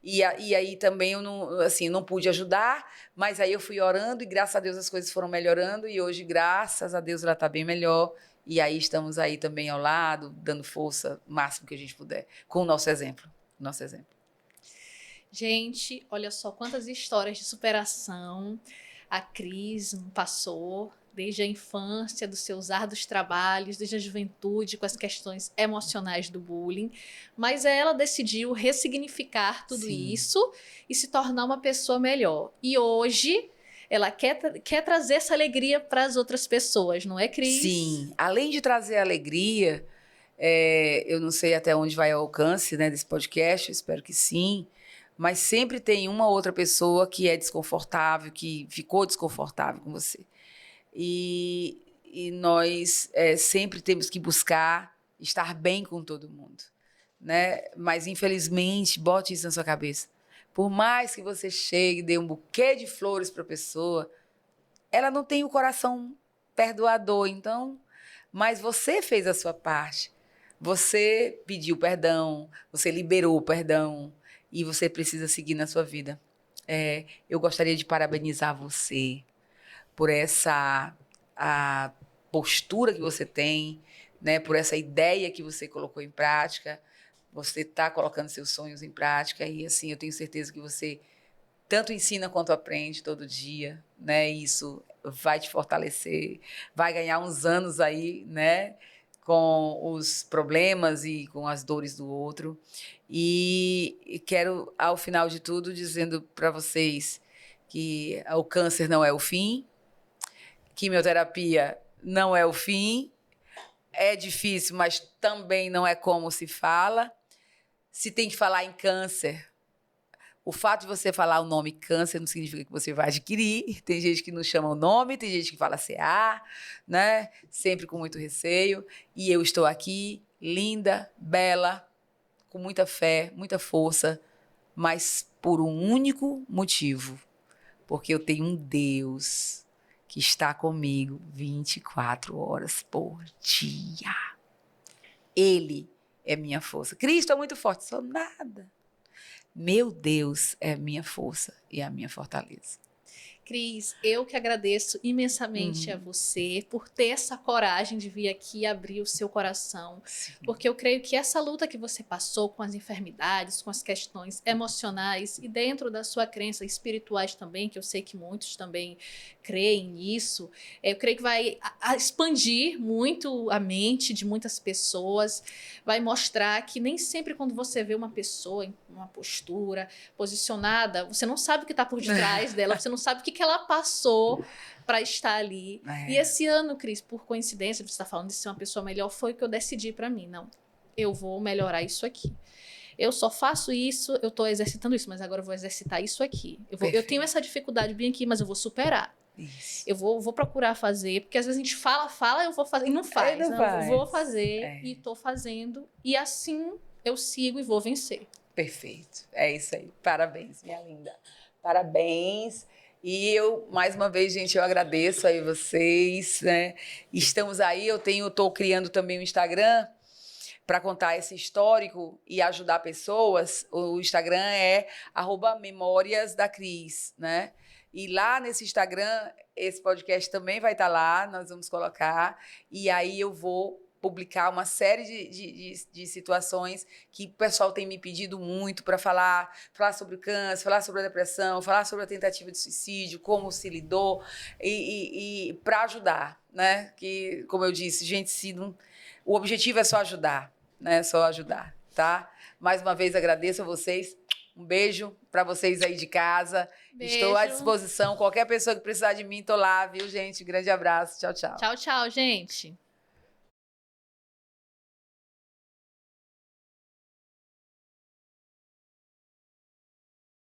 Speaker 2: E aí também eu não pude ajudar, mas aí eu fui orando e graças a Deus as coisas foram melhorando e hoje, graças a Deus, ela está bem melhor. E aí estamos aí também ao lado, dando força o máximo que a gente puder, com o nosso exemplo. Nosso exemplo.
Speaker 1: Gente, olha só quantas histórias de superação a Cris passou, desde a infância, dos seus árduos trabalhos, desde a juventude, com as questões emocionais do bullying. Mas ela decidiu ressignificar tudo isso e se tornar uma pessoa melhor. E hoje ela quer trazer essa alegria para as outras pessoas, não é, Cris?
Speaker 2: Sim, além de trazer alegria, eu não sei até onde vai o alcance, né, desse podcast, eu espero que sim, mas sempre tem uma outra pessoa que é desconfortável, que ficou desconfortável com você. E nós sempre temos que buscar estar bem com todo mundo, né? Mas, infelizmente, bote isso na sua cabeça. Por mais que você chegue e dê um buquê de flores para a pessoa, ela não tem o coração perdoador, então... Mas você fez a sua parte. Você pediu perdão, você liberou o perdão e você precisa seguir na sua vida. Eu gostaria de parabenizar você por essa a postura que você tem, né? Por essa ideia que você colocou em prática. Você está colocando seus sonhos em prática e, assim, eu tenho certeza que você tanto ensina quanto aprende todo dia, né? Isso vai te fortalecer, vai ganhar uns anos aí, né? Com os problemas e com as dores do outro. E quero, ao final de tudo, dizendo para vocês que o câncer não é o fim, quimioterapia não é o fim, é difícil, mas também não é como se fala. Se tem que falar em câncer, o fato de você falar o nome câncer não significa que você vai adquirir. Tem gente que não chama o nome, tem gente que fala CA, né? Sempre com muito receio. E eu estou aqui, linda, bela, com muita fé, muita força, mas por um único motivo. Porque eu tenho um Deus que está comigo 24 horas por dia. Ele é minha força. Cristo é muito forte, sou nada. Meu Deus é a minha força e a minha fortaleza.
Speaker 1: Cris, eu que agradeço imensamente a você por ter essa coragem de vir aqui e abrir o seu coração. Sim. Porque eu creio que essa luta que você passou com as enfermidades, com as questões emocionais e dentro da sua crença espirituais também, que eu sei que muitos também creem nisso, eu creio que vai expandir muito a mente de muitas pessoas, vai mostrar que nem sempre quando você vê uma pessoa em uma postura posicionada, você não sabe o que está por detrás dela, você não sabe o que ela passou para estar ali. E esse ano, Cris, por coincidência, você está falando de ser uma pessoa melhor, foi o que eu decidi para mim. Não, eu vou melhorar isso aqui. eu só faço isso, eu tô exercitando isso, mas agora eu vou exercitar isso aqui. Eu tenho essa dificuldade bem aqui, mas eu vou superar.
Speaker 2: Isso.
Speaker 1: Eu vou procurar fazer, porque às vezes a gente fala, eu vou fazer, e não faz.
Speaker 2: Não
Speaker 1: Não,
Speaker 2: faz.
Speaker 1: eu vou fazer e tô fazendo, e assim eu sigo e vou vencer.
Speaker 2: Perfeito. É isso aí. Parabéns, minha linda. Parabéns. E eu, mais uma vez, gente, eu agradeço aí vocês, né? Estamos aí, estou criando também um Instagram para contar esse histórico e ajudar pessoas. O Instagram é @memórias da Cris, né? E lá nesse Instagram, esse podcast também vai estar lá, nós vamos colocar. E aí eu vou publicar uma série de situações que o pessoal tem me pedido muito para falar sobre o câncer, falar sobre a depressão, falar sobre a tentativa de suicídio, como se lidou, e para ajudar, né? Que, como eu disse, gente, o objetivo é só ajudar, né? Só ajudar, tá? Mais uma vez agradeço a vocês. Um beijo para vocês aí de casa.
Speaker 1: Beijo.
Speaker 2: Estou à disposição. Qualquer pessoa que precisar de mim, estou lá, viu, gente? Grande abraço. Tchau, tchau.
Speaker 1: Tchau, tchau, gente.